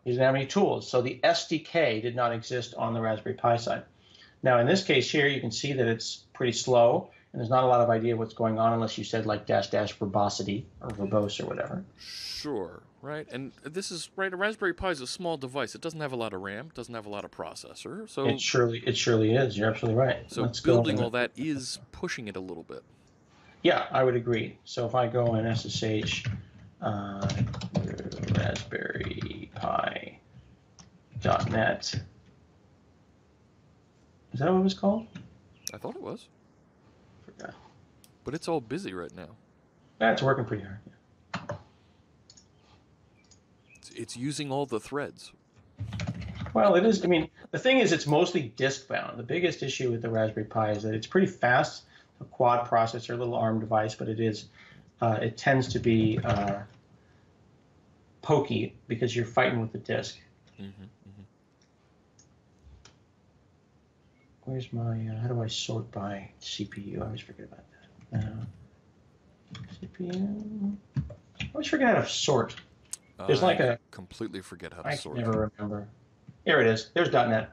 Speaker 2: You didn't have any tools, so the SDK did not exist on the Raspberry Pi side. Now, in this case here, you can see that it's pretty slow, and there's not a lot of idea what's going on unless you said like -- verbosity or verbose or whatever.
Speaker 1: Sure, right? And this is, right, a Raspberry Pi is a small device. It doesn't have a lot of RAM, doesn't have a lot of processor, so...
Speaker 2: It surely is. You're absolutely right.
Speaker 1: So building all that is pushing it a little bit.
Speaker 2: Yeah, I would agree. So if I go in SSH Raspberry Pi .NET, is that what it was called?
Speaker 1: I thought it was.
Speaker 2: Forgot.
Speaker 1: But it's all busy right now.
Speaker 2: That's working pretty hard. Yeah.
Speaker 1: It's using all the threads.
Speaker 2: Well, it is. I mean, the thing is, it's mostly disk bound. The biggest issue with the Raspberry Pi is that it's pretty fast. A quad processor, a little ARM device, but it tends to be pokey because you're fighting with the disk. Where's my, how do I sort by CPU? I always forget about that. CPU. I always forget how to sort. There's like a...
Speaker 1: completely forget how to sort.
Speaker 2: I never remember. Here it is. There's .NET.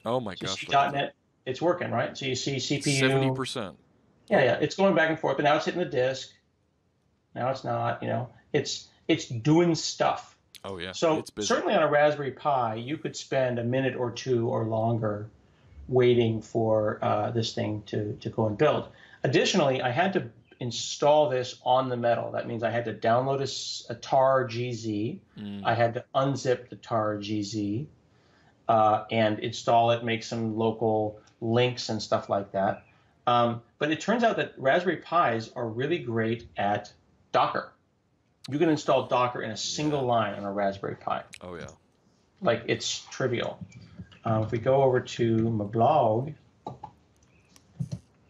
Speaker 1: Oh my gosh.
Speaker 2: .NET. It's working, right? So you see CPU...
Speaker 1: 70%.
Speaker 2: Yeah, it's going back and forth, but now it's hitting the disk. Now it's not, It's doing stuff.
Speaker 1: Oh, yeah.
Speaker 2: So certainly on a Raspberry Pi, you could spend a minute or two or longer waiting for this thing to go and build. Additionally, I had to install this on the metal. That means I had to download a tar GZ. I had to unzip the tar GZ and install it, make some local links and stuff like that. But it turns out that Raspberry Pis are really great at Docker. You can install Docker in a single line on a Raspberry Pi.
Speaker 1: Oh, yeah.
Speaker 2: Like, it's trivial. If we go over to my blog,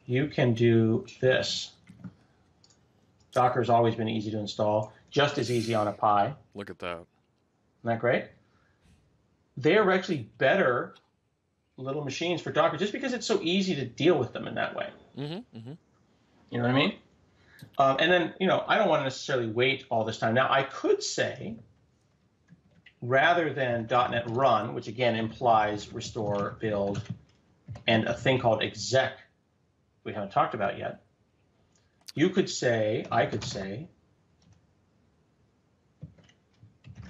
Speaker 2: you can do this. Docker's always been easy to install, just as easy on a Pi.
Speaker 1: Look at that.
Speaker 2: Isn't that great? They are actually better little machines for Docker just because it's so easy to deal with them in that way. You know what I mean? And then, I don't want to necessarily wait all this time. Now, I could say, rather than .NET Run, which again implies restore, build, and a thing called Exec we haven't talked about yet, I could say,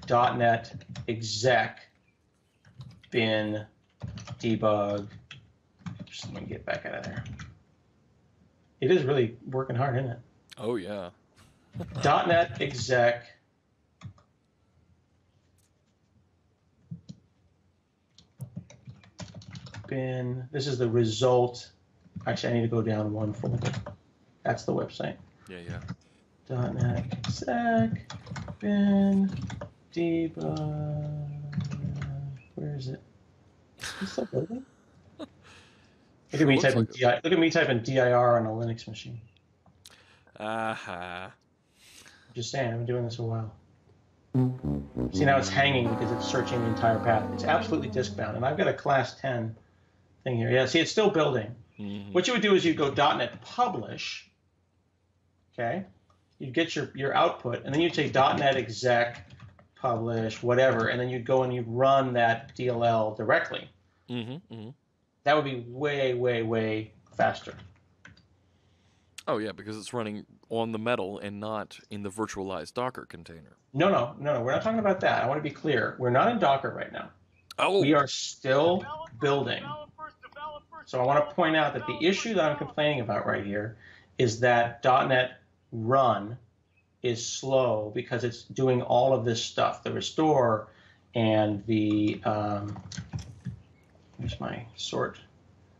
Speaker 2: .NET Exec Bin-Debug. Just let me get back out of there. It is really working hard, isn't it?
Speaker 1: Oh, yeah.
Speaker 2: .NET Exec Bin. This is the result. Actually, I need to go down one folder. That's the website.
Speaker 1: Yeah.
Speaker 2: .NET Exec Bin Debug. Where is it? Is that building? Look at me typing look at me typing dir on a Linux machine. Just saying, I've been doing this a while. See, now it's hanging because it's searching the entire path. It's absolutely disk bound, and I've got a class 10 thing here. Yeah, see, it's still building. What you would do is you'd go .NET publish. Okay, you'd get your output, and then you'd say .NET exec publish whatever, and then you'd go and you'd run that DLL directly. That would be way, way, way faster.
Speaker 1: Oh, yeah, because it's running on the metal and not in the virtualized Docker container.
Speaker 2: No, we're not talking about that. I want to be clear. We're not in Docker right now.
Speaker 1: Oh.
Speaker 2: We are still building. So I want to point out that the issue that I'm complaining about right here is that .NET Run is slow because it's doing all of this stuff, the restore and the Here's my sort.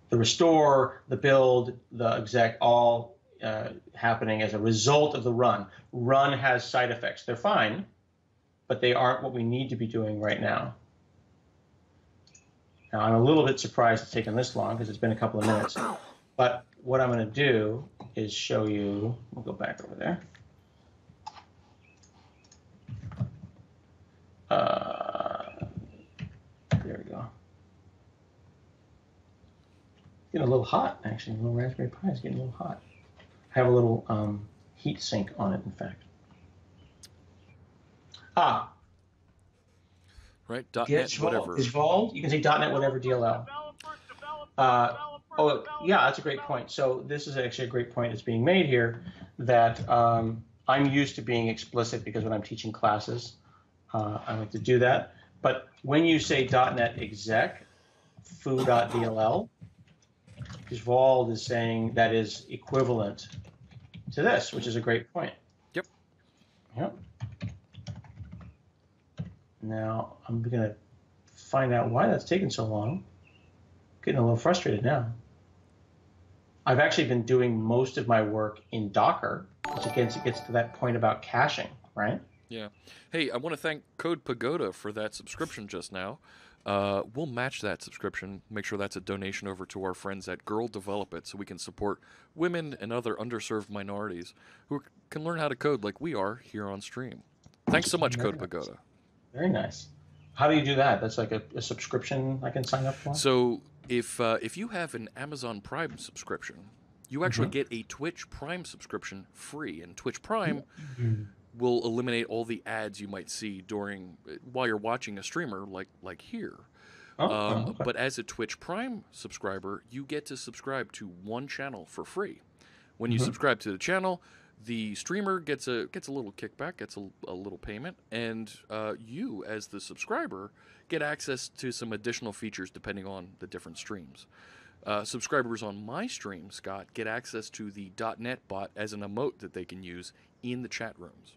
Speaker 2: The restore, the build, the exec, all happening as a result of the run. Run has side effects. They're fine, but they aren't what we need to be doing right now. Now, I'm a little bit surprised it's taken this long because it's been a couple of minutes. But what I'm going to do is show you, we'll go back over there. There we go. Getting a little hot, actually. A little Raspberry Pi is getting a little hot. I have a little heat sink on it, in fact.
Speaker 1: Right, .NET whatever.
Speaker 2: Evolved. You can say .NET whatever DLL. Oh, yeah, that's a great point. So this is actually a great point that's being made here, that I'm used to being explicit because when I'm teaching classes, I like to do that. But when you say .NET exec foo.dll, Evolved is saying that is equivalent to this, which is a great point.
Speaker 1: Yep.
Speaker 2: Yep. Now, I'm going to find out why that's taken so long. Getting a little frustrated now. I've actually been doing most of my work in Docker, which again gets to that point about caching, right?
Speaker 1: Yeah. Hey, I want to thank Code Pagoda for that subscription just now. We'll match that subscription, make sure that's a donation over to our friends at Girl Develop It so we can support women and other underserved minorities who can learn how to code like we are here on stream. Thanks so much, Code Pagoda.
Speaker 2: Very nice. How do you do that? That's like a subscription I can sign up for?
Speaker 1: So if you have an Amazon Prime subscription, you actually get a Twitch Prime subscription free. And Twitch Prime will eliminate all the ads you might see while you're watching a streamer like here. Okay. But as a Twitch Prime subscriber, you get to subscribe to one channel for free. When you subscribe to the channel, the streamer gets a little kickback, gets a little payment, and you, as the subscriber, get access to some additional features depending on the different streams. Subscribers on my stream, Scott, get access to the .NET bot as an emote that they can use in the chat rooms.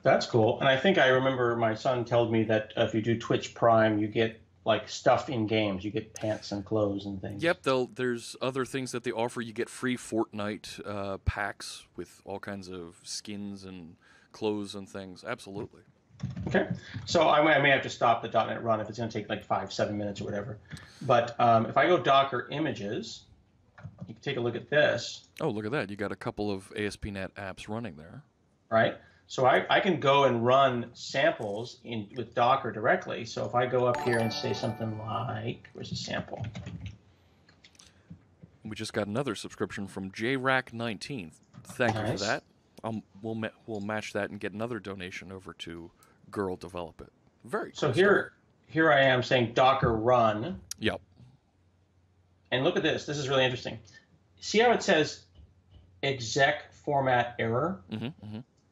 Speaker 2: That's cool. And I think I remember my son told me that if you do Twitch Prime, you get like stuff in games. You get pants and clothes and things.
Speaker 1: Yep, there's other things that they offer. You get free Fortnite packs with all kinds of skins and clothes and things. Absolutely.
Speaker 2: Okay. So I may have to stop the .NET run if it's going to take like 5-7 minutes or whatever. But if I go Docker images, you can take a look at this.
Speaker 1: Oh, look at that. You got a couple of ASP.NET apps running there.
Speaker 2: Right. So I can go and run samples with Docker directly. So if I go up here and say something like, where's the sample?
Speaker 1: We just got another subscription from JRack19. Thank you for that. We'll match that and get another donation over to Girl Develop It. Very cool.
Speaker 2: So here I am saying Docker run.
Speaker 1: Yep.
Speaker 2: And look at this. This is really interesting. See how it says exec format error?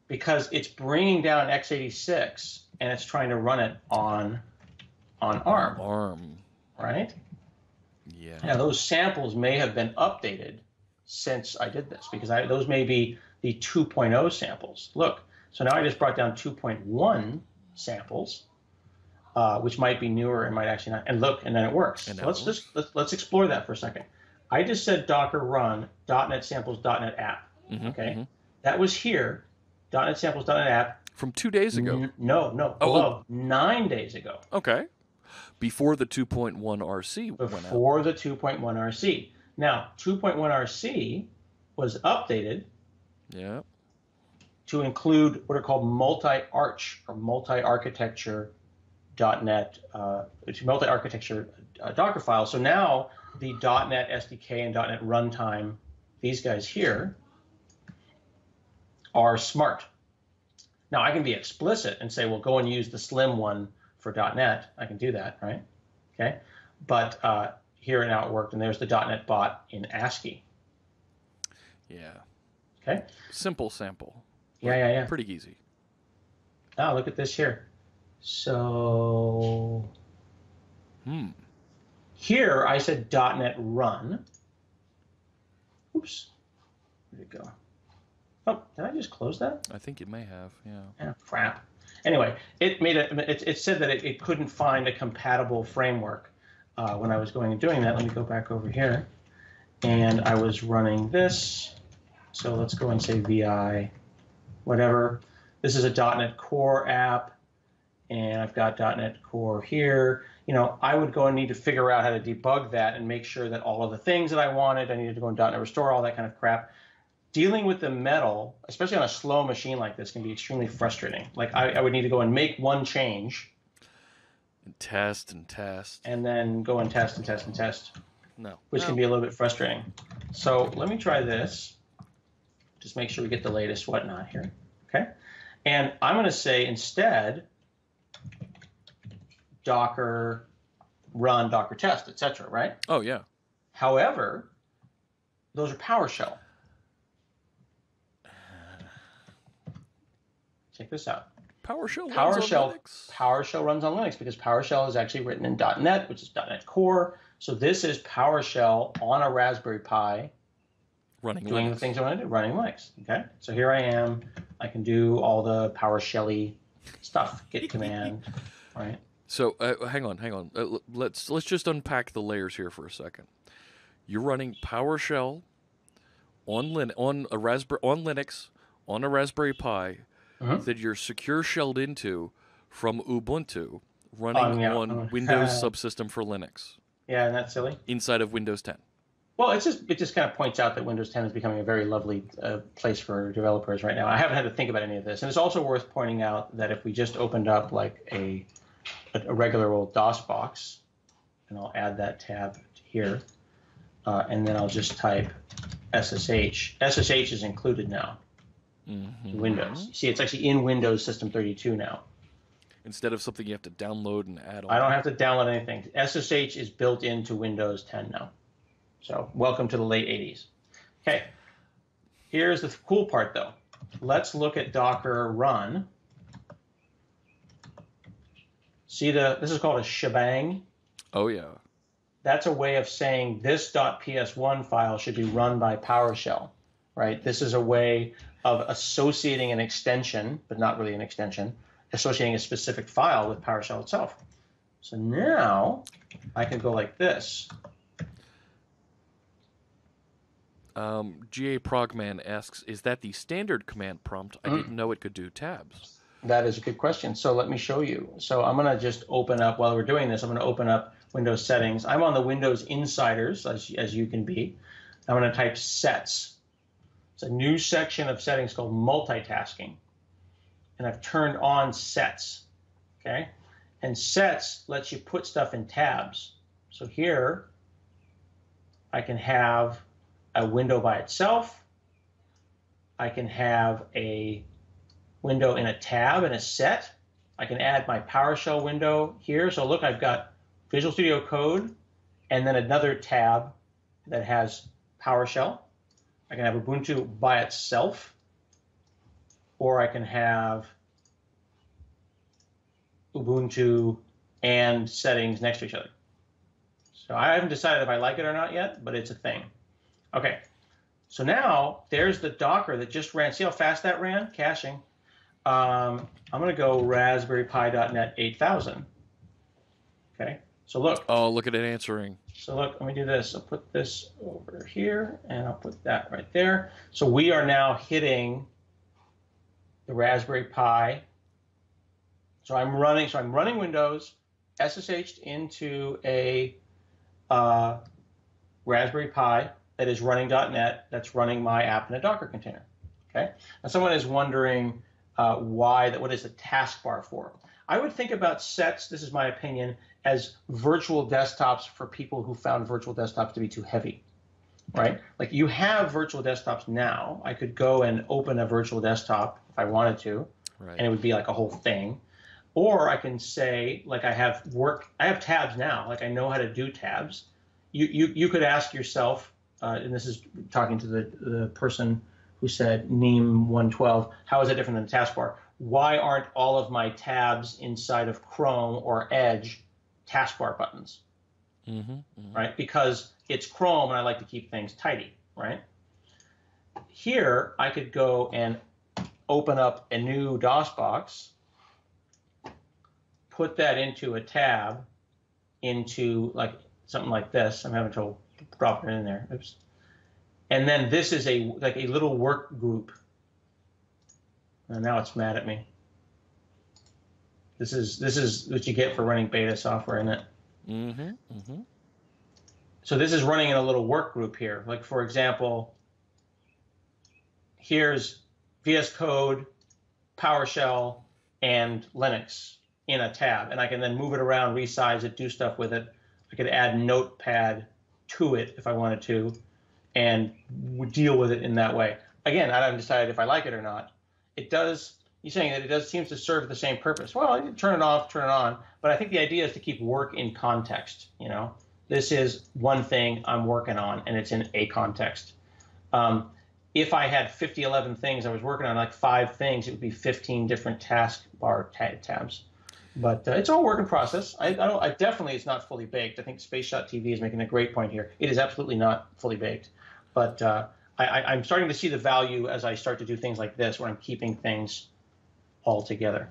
Speaker 2: Because it's bringing down x86 and it's trying to run it on ARM. Right?
Speaker 1: Yeah.
Speaker 2: Now those samples may have been updated since I did this because those may be the 2.0 samples. Look, so now I just brought down 2.1 samples, which might be newer and might actually not. And look, and then it works. So let's explore that for a second. I just said Docker run .NET samples .NET app. Okay, that was here. .NET samples .NET app
Speaker 1: from 2 days ago.
Speaker 2: No, 9 days ago.
Speaker 1: Okay, before the 2.1 RC went out.
Speaker 2: Before the 2.1 RC. Now 2.1 RC was updated.
Speaker 1: Yeah.
Speaker 2: To include what are called multi-arch or multi-architecture .NET, multi-architecture Docker files. So now the .NET SDK and .NET runtime, these guys here, are smart. Now I can be explicit and say, well, go and use the slim one for .NET. I can do that, right? Okay. But here now it worked, and there's the .NET bot in ASCII.
Speaker 1: Yeah.
Speaker 2: Okay.
Speaker 1: Simple sample.
Speaker 2: Yeah.
Speaker 1: Pretty easy.
Speaker 2: Now look at this here. So here I said .NET run. Oops. Where'd it go? Oh, did I just close that?
Speaker 1: I think you may have, yeah.
Speaker 2: Yeah, crap. Anyway, it said that it couldn't find a compatible framework when I was going and doing that. Let me go back over here. And I was running this. So let's go and say VI, whatever. This is a .NET Core app, and I've got .NET Core here. You know, I would go and need to figure out how to debug that and make sure that all of the things that I wanted, I needed to go in .NET Restore, all that kind of crap. Dealing with the metal, especially on a slow machine like this, can be extremely frustrating. Like I would need to go and make one change.
Speaker 1: And test and test.
Speaker 2: And then go and test and test and test.
Speaker 1: No.
Speaker 2: Which can be a little bit frustrating. So let me try this. Just make sure we get the latest whatnot here. Okay. And I'm going to say instead, Docker run, Docker test, etc. Right?
Speaker 1: Oh, yeah.
Speaker 2: However, those are PowerShell. Check this out.
Speaker 1: PowerShell runs on Linux.
Speaker 2: PowerShell runs on Linux because PowerShell is actually written in .NET, which is .NET Core. So this is PowerShell on a Raspberry Pi doing the things I want to do, running Linux. Okay, so here I am. I can do all the PowerShell-y stuff, git command, right?
Speaker 1: So hang on. Let's just unpack the layers here for a second. You're running PowerShell on Linux on a Raspberry Pi that you're secure shelled into from Ubuntu, running on Windows subsystem for Linux.
Speaker 2: Yeah, isn't that silly?
Speaker 1: Inside of Windows 10.
Speaker 2: Well, it just kind of points out that Windows 10 is becoming a very lovely place for developers right now. I haven't had to think about any of this, and it's also worth pointing out that if we just opened up like a regular old DOS box, and I'll add that tab here, and then I'll just type SSH. SSH is included now. In Windows. You see, it's actually in Windows System 32 now.
Speaker 1: Instead of something you have to download and add on.
Speaker 2: I don't have to download anything. SSH is built into Windows 10 now. So welcome to the late 80s. Okay, here's the cool part though. Let's look at Docker run. See this is called a shebang.
Speaker 1: Oh yeah.
Speaker 2: That's a way of saying this .ps1 file should be run by PowerShell, right? This is a way of associating an extension, but not really an extension, associating a specific file with PowerShell itself. So now I can go like this.
Speaker 1: GA Progman asks, is that the standard command prompt? I didn't know it could do tabs.
Speaker 2: That is a good question. So let me show you. So I'm going to just open up, while we're doing this, I'm going to open up Windows settings. I'm on the Windows Insiders, as you can be. I'm going to type sets. It's a new section of settings called multitasking. And I've turned on sets. Okay? And sets lets you put stuff in tabs. So here I can have a window by itself. I can have a window in a tab in a set. I can add my PowerShell window here. So look, I've got Visual Studio Code and then another tab that has PowerShell. I can have Ubuntu by itself, or I can have Ubuntu and settings next to each other. So I haven't decided if I like it or not yet, but it's a thing. Okay, so now there's the Docker that just ran. See how fast that ran? Caching. I'm going to go Raspberry Pi.NET 8000. Okay, so look.
Speaker 1: Oh, look at it answering.
Speaker 2: So look, let me do this. I'll put this over here, and I'll put that right there. So we are now hitting the Raspberry Pi. So I'm running Windows, SSH'd into a Raspberry Pi that is running .NET, that's running my app in a Docker container. Okay. Now someone is wondering what is the taskbar for? I would think about sets, this is my opinion, as virtual desktops for people who found virtual desktops to be too heavy, right? Like you have virtual desktops now. I could go and open a virtual desktop if I wanted to, and it would be like a whole thing. Or I can say, like I have tabs now, like I know how to do tabs. You could ask yourself, and this is talking to the person who said NEAM 112, how is it different than the taskbar? Why aren't all of my tabs inside of Chrome or Edge taskbar buttons? Right? Because it's Chrome and I like to keep things tidy, right? Here, I could go and open up a new DOS box, put that into a tab, into like something like this. I'm having trouble dropping it in there. Oops. And then this is like a little work group. And now it's mad at me. This is what you get for running beta software, isn't it?
Speaker 1: Mm-hmm. Mm-hmm.
Speaker 2: So this is running in a little work group here. Like, for example, here's VS Code, PowerShell, and Linux in a tab. And I can then move it around, resize it, do stuff with it. I could add Notepad to it if I wanted to, and deal with it in that way. Again, I haven't decided if I like it or not. It does, you're saying that it does seems to serve the same purpose. Well, you can turn it off, turn it on, but I think the idea is to keep work in context, you know? This is one thing I'm working on, and it's in a context. If I had 11 things I was working on, like 5 things, it would be 15 different taskbar tabs. But it's all work in process. I definitely, it's not fully baked. I think Space Shot TV is making a great point here. It is absolutely not fully baked. But I'm starting to see the value as I start to do things like this, where I'm keeping things all together.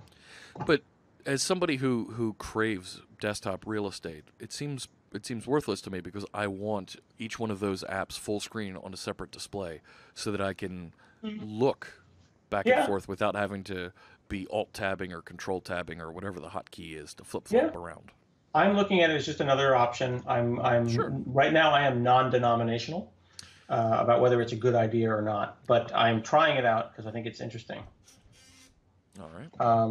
Speaker 1: But as somebody who craves desktop real estate, it seems worthless to me, because I want each one of those apps full screen on a separate display so that I can look back and forth without having to be alt-tabbing or control-tabbing or whatever the hotkey is to flip-flop around.
Speaker 2: I'm looking at it as just another option.
Speaker 1: Sure.
Speaker 2: Right now I am non-denominational about whether it's a good idea or not, but I'm trying it out because I think it's interesting.
Speaker 1: All right.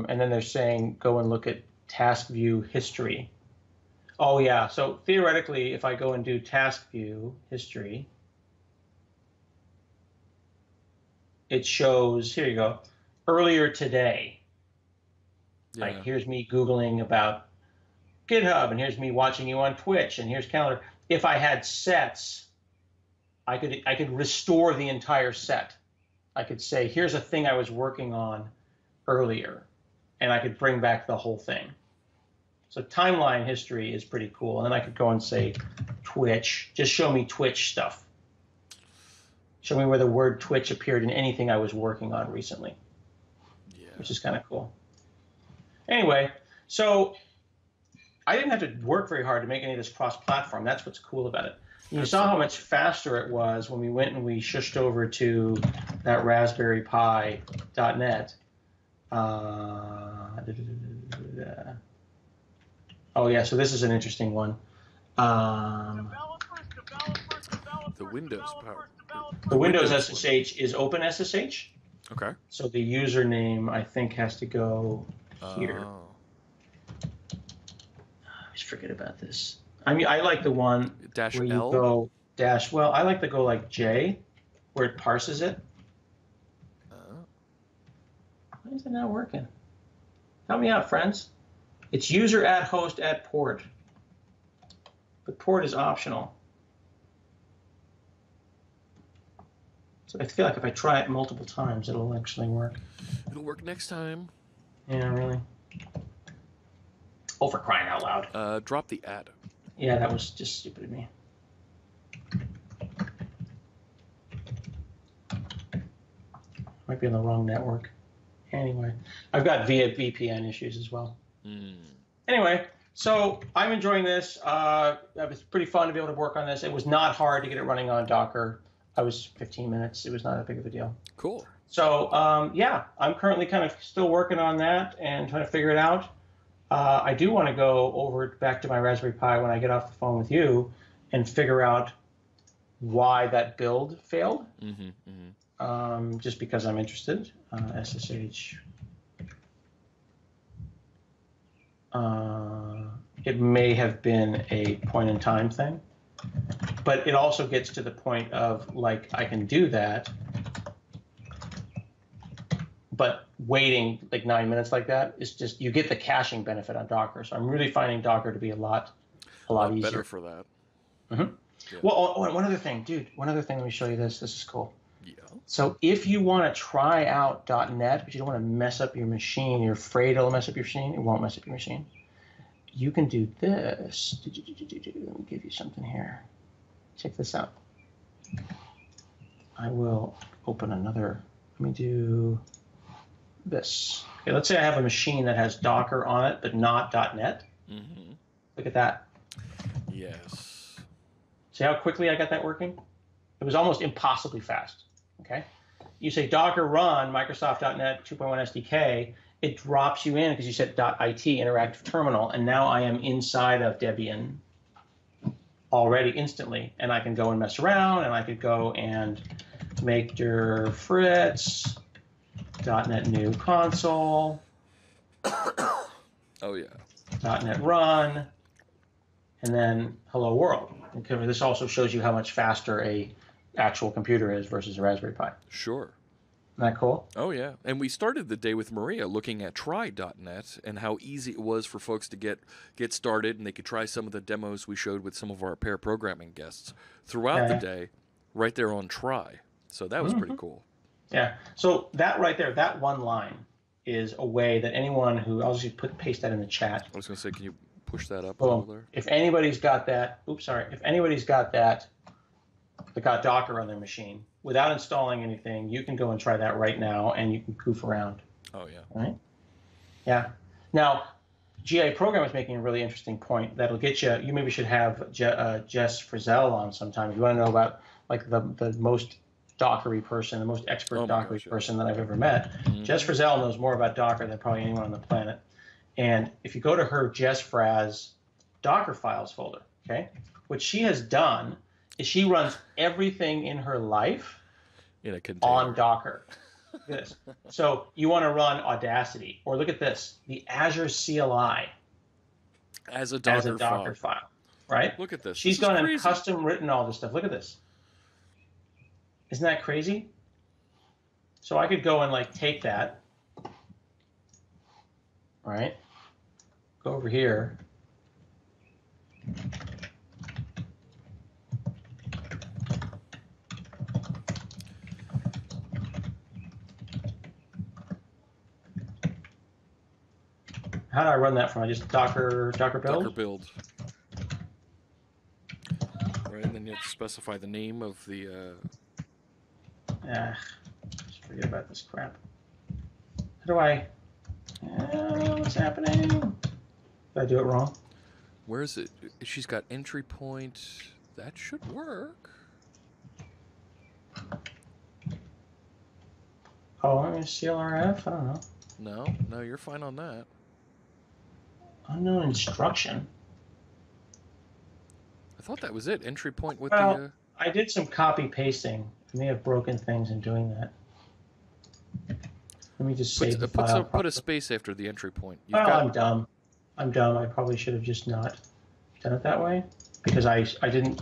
Speaker 2: And then they're saying go and look at task view history. Oh yeah, so theoretically, if I go and do task view history, it shows, here you go, earlier today.
Speaker 1: Yeah.
Speaker 2: Like, here's me Googling about GitHub, and here's me watching you on Twitch, and here's calendar. If I had sets, I could restore the entire set. I could say, here's a thing I was working on earlier, and I could bring back the whole thing. So timeline history is pretty cool. And then I could go and say Twitch, just show me Twitch stuff. Show me where the word Twitch appeared in anything I was working on recently, which is kind of cool. Anyway, so I didn't have to work very hard to make any of this cross-platform. That's what's cool about it. You saw how much faster it was when we went and we shushed over to that Raspberry Pi .NET. Oh yeah, so this is an interesting one.
Speaker 1: The Windows power.
Speaker 2: The Windows SSH is OpenSSH.
Speaker 1: Okay.
Speaker 2: So the username, I think, has to go here. I always forget about this. I mean, I like the one
Speaker 1: Dash
Speaker 2: where you
Speaker 1: L?
Speaker 2: go dash. Well, I like to go like J, where it parses it. Why is it not working? Help me out, friends. It's user at host at port. But port is optional. So I feel like if I try it multiple times, it'll actually work.
Speaker 1: It'll work next time.
Speaker 2: Yeah, really. Oh, for crying out loud.
Speaker 1: Drop the ad.
Speaker 2: Yeah, that was just stupid of me. Might be on the wrong network. Anyway, I've got VPN issues as well. Anyway, so I'm enjoying this. It was pretty fun to be able to work on this. It was not hard to get it running on Docker. I was 15 minutes. It was not that big of a deal.
Speaker 1: Cool.
Speaker 2: So, yeah, I'm currently kind of still working on that and trying to figure it out. I do want to go back to my Raspberry Pi when I get off the phone with you and figure out why that build failed. Just because I'm interested. SSH. It may have been a point-in-time thing, but it also gets to the point of, like, I can do that, but waiting like 9 minutes like that is just, you get the caching benefit on Docker. So I'm really finding Docker to be a lot easier.
Speaker 1: Better for that.
Speaker 2: Yeah. Well, one other thing, dude. One other thing. Let me show you this. This is cool.
Speaker 1: Yeah.
Speaker 2: So if you want to try out .NET, but you don't want to mess up your machine, you're afraid it'll mess up your machine. It won't mess up your machine. You can do this. Let me give you something here. Check this out. I will open another. Let me do this. Okay, let's say I have a machine that has Docker on it, but not .NET. Look at that.
Speaker 1: Yes.
Speaker 2: See how quickly I got that working? It was almost impossibly fast. Okay. You say Docker run Microsoft.NET 2.1 SDK, it drops you in because you said .it interactive terminal, and now I am inside of Debian already instantly, and I can go and mess around, and I could go and make dir Fritz .NET new console.
Speaker 1: Oh yeah.
Speaker 2: .NET run, and then hello world. And this also shows you how much faster a actual computer is versus a Raspberry Pi.
Speaker 1: Sure.
Speaker 2: Isn't that cool?
Speaker 1: Oh, yeah. And we started the day with Maria looking at try.net and how easy it was for folks to get started, and they could try some of the demos we showed with some of our pair programming guests throughout the day right there on try. So that was pretty cool.
Speaker 2: Yeah. So that right there, that one line is a way that anyone who, I'll just paste that in the chat.
Speaker 1: I was going to say, can you push that up
Speaker 2: Boom.
Speaker 1: over there?
Speaker 2: If anybody's got that, if anybody's got that, that got Docker on their machine, without installing anything, you can go and try that right now, and you can goof around.
Speaker 1: Oh, yeah.
Speaker 2: Right? Yeah. Now, GA Program is making a really interesting point that'll get you. You maybe should have Jess Frizzell on sometime if you want to know about like the most Dockery person, the most expert Dockery person that I've ever met. Jess Frizzell knows more about Docker than probably anyone on the planet. And if you go to her Jess Fraz Docker files folder, okay, what she has done is she runs everything in her life
Speaker 1: in a container
Speaker 2: on Docker. Look at this. So you want to run Audacity, or look at this, the Azure CLI
Speaker 1: as a Docker
Speaker 2: file, right?
Speaker 1: Look at this.
Speaker 2: She's gone and custom written all this stuff. Look at this. Isn't that crazy? So I could go and like take that, right? Go over here. How do I run that from? I just Docker build?
Speaker 1: Docker build. Right, and then you have to specify the name of the...
Speaker 2: just forget about this crap. How do I... what's happening? Did I do it wrong?
Speaker 1: Where is it? She's got entry point. That should work.
Speaker 2: Oh, I mean CLRF? I don't know.
Speaker 1: No, you're fine on that.
Speaker 2: Unknown instruction.
Speaker 1: I thought that was it. Entry point with
Speaker 2: the... I did some copy pasting. I may have broken things in doing that. Let me just save the file.
Speaker 1: Put a space after the entry point.
Speaker 2: I'm dumb. I'm dumb. I probably should have just not done it that way because I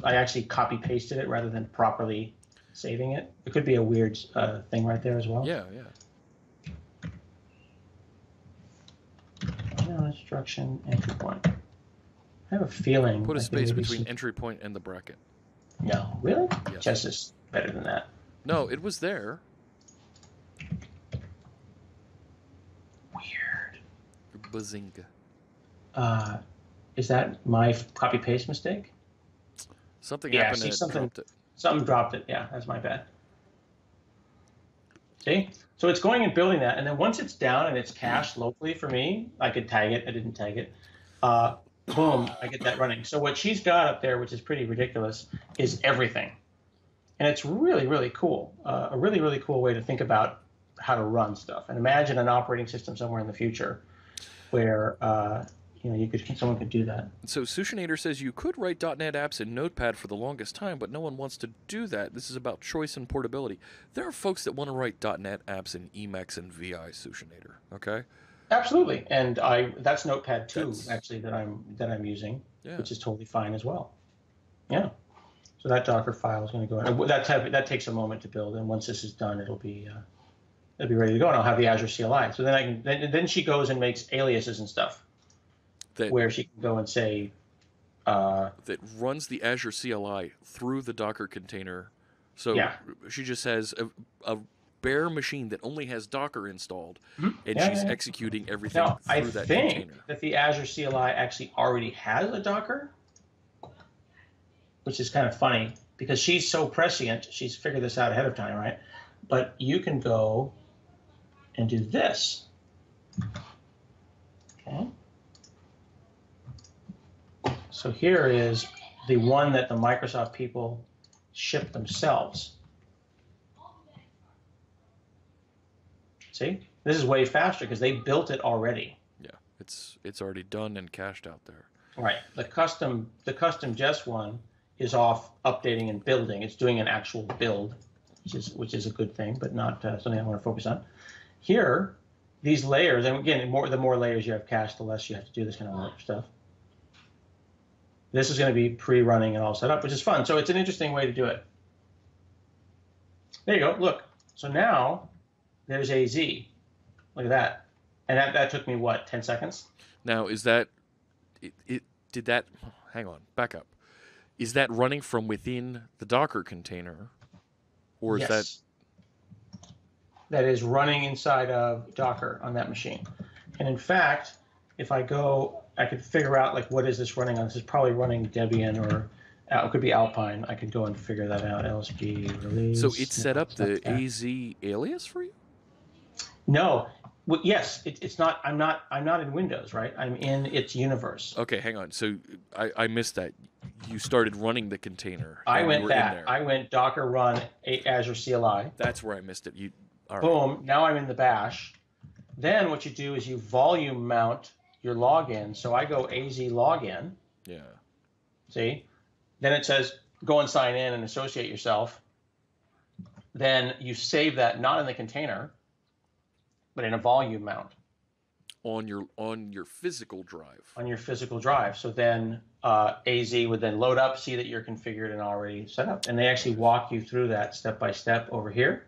Speaker 2: actually copy pasted it rather than properly saving it. It could be a weird thing right there as well.
Speaker 1: Yeah.
Speaker 2: No instruction entry point. I have a feeling.
Speaker 1: Put a space between entry point and the bracket.
Speaker 2: No, really?
Speaker 1: Yes.
Speaker 2: Just is better than that.
Speaker 1: No, it was there.
Speaker 2: Weird.
Speaker 1: Bazinga.
Speaker 2: Is that my copy paste mistake?
Speaker 1: Something happened and
Speaker 2: it
Speaker 1: dropped it.
Speaker 2: Something dropped it. Yeah, that's my bad. See? So it's going and building that, and then once it's down and it's cached locally for me, I could tag it. I didn't tag it. Boom, I get that running. So what she's got up there, which is pretty ridiculous, is everything. And it's really, really cool. A really, really cool way to think about how to run stuff. And imagine an operating system somewhere in the future where someone could do that.
Speaker 1: So Sushinator says you could write .NET apps in Notepad for the longest time, but no one wants to do that. This is about choice and portability. There are folks that want to write .NET apps in Emacs and VI, Sushinator. Okay.
Speaker 2: Absolutely, and that's Notepad 2 actually that I'm using, which is totally fine as well. Yeah. So that Docker file is going to go in. That takes a moment to build, and once this is done, it'll be ready to go, and I'll have the Azure CLI. So then then she goes and makes aliases and stuff, where she can go and say
Speaker 1: that runs the Azure CLI through the Docker container. So she just has a bare machine that only has Docker installed, and she's executing everything through that container.
Speaker 2: I think that the Azure CLI actually already has a Docker, which is kind of funny because she's so prescient. She's figured this out ahead of time, right? But you can go and do this. Okay. So here is the one that the Microsoft people ship themselves. See, this is way faster because they built it already.
Speaker 1: Yeah, it's already done and cached out there.
Speaker 2: Right. The custom Jest one is off updating and building. It's doing an actual build, which is a good thing, but not something I want to focus on. Here, these layers, and again, the more layers you have cached, the less you have to do this kind of stuff. This is going to be pre-running and all set up, which is fun. So it's an interesting way to do it. There you go. Look. So now there's AZ. Look at that. And that took me, what, 10 seconds?
Speaker 1: Now, is that... did that... Hang on. Back up. Is that running from within the Docker container? Or is
Speaker 2: yes. That is running inside of Docker on that machine. And in fact, if I go, I could figure out, like, what is this running on? This is probably running Debian or it could be Alpine. I could go and figure that out. LSP release.
Speaker 1: So it set up the AZ alias for you?
Speaker 2: No. Well, yes, it's not. I'm not in Windows, right? I'm in its universe.
Speaker 1: Okay, hang on. So I missed that. You started running the container.
Speaker 2: I went Docker run Azure CLI.
Speaker 1: That's where I missed it. All right.
Speaker 2: Boom. Now I'm in the bash. Then what you do is you volume mount your login. So I go AZ login.
Speaker 1: Yeah.
Speaker 2: See? Then it says go and sign in and associate yourself. Then you save that not in the container, but in a volume mount.
Speaker 1: On your physical drive.
Speaker 2: On your physical drive. So then AZ would then load up, see that you're configured and already set up. And they actually walk you through that step by step over here.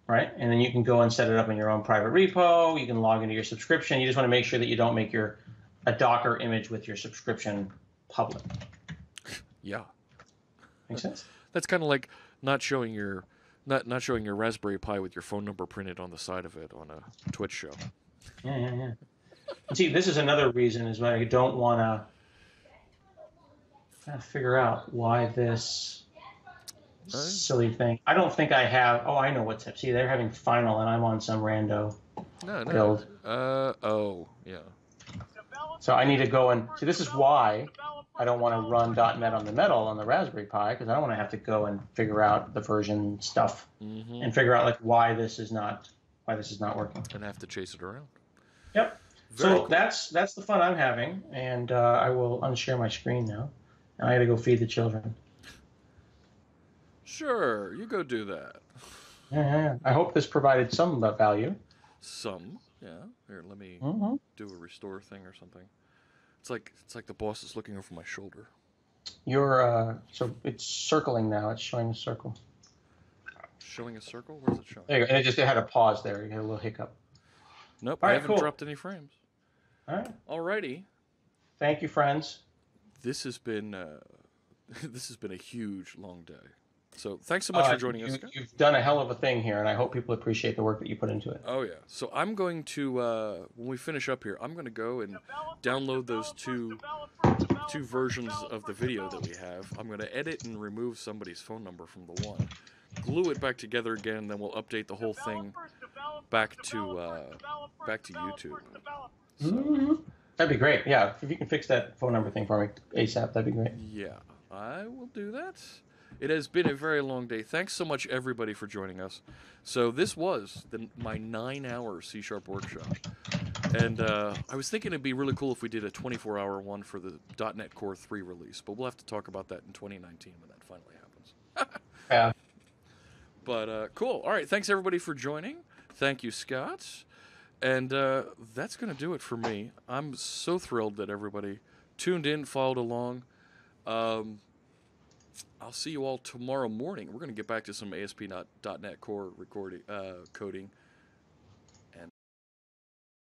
Speaker 2: Right? And then you can go and set it up in your own private repo. You can log into your subscription. You just want to make sure that you don't make a Docker image with your subscription public.
Speaker 1: Yeah.
Speaker 2: Make sense?
Speaker 1: That's kind of like not showing your Raspberry Pi with your phone number printed on the side of it on a Twitch show.
Speaker 2: Yeah. And see, this is another reason is why I don't want to figure out why this silly thing. I don't think I have. Oh, I know what's up. See, they're having final, and I'm on some rando build.
Speaker 1: Oh, yeah.
Speaker 2: So I need to go and see. This is why I don't want to run .NET on the Metal on the Raspberry Pi, because I don't want to have to go and figure out the version stuff and figure out like why this is not working.
Speaker 1: And have to chase it around.
Speaker 2: Yep. Very cool. That's the fun I'm having, and I will unshare my screen now. I got to go feed the children.
Speaker 1: Sure, you go do that.
Speaker 2: Yeah. I hope this provided some value.
Speaker 1: Some, yeah. Here, let me do a restore thing or something. It's like the boss is looking over my shoulder.
Speaker 2: So it's circling now. It's showing a circle.
Speaker 1: Showing a circle? Where's it showing?
Speaker 2: There you go. And it had a pause there. You had a little hiccup.
Speaker 1: Nope, I haven't dropped any frames.
Speaker 2: All right.
Speaker 1: Alrighty.
Speaker 2: Thank you, friends.
Speaker 1: This has been a huge, long day. So thanks so much for joining us.
Speaker 2: You've done a hell of a thing here, and I hope people appreciate the work that you put into it.
Speaker 1: Oh, yeah. So I'm going to, when we finish up here, I'm going to go and download those two versions of the video that we have. I'm going to edit and remove somebody's phone number from the one, glue it back together again, and then we'll update the whole thing back to YouTube. So.
Speaker 2: That'd be great. Yeah, if you can fix that phone number thing for me ASAP, that'd be great.
Speaker 1: Yeah, I will do that. It has been a very long day. Thanks so much, everybody, for joining us. So this was my 9-hour C# workshop. And I was thinking it'd be really cool if we did a 24-hour one for the .NET Core 3 release. But we'll have to talk about that in 2019 when that finally happens.
Speaker 2: Yeah.
Speaker 1: But cool. All right, thanks, everybody, for joining. Thank you, Scott. And that's going to do it for me. I'm so thrilled that everybody tuned in, followed along. I'll see you all tomorrow morning. We're going to get back to some ASP.NET Core coding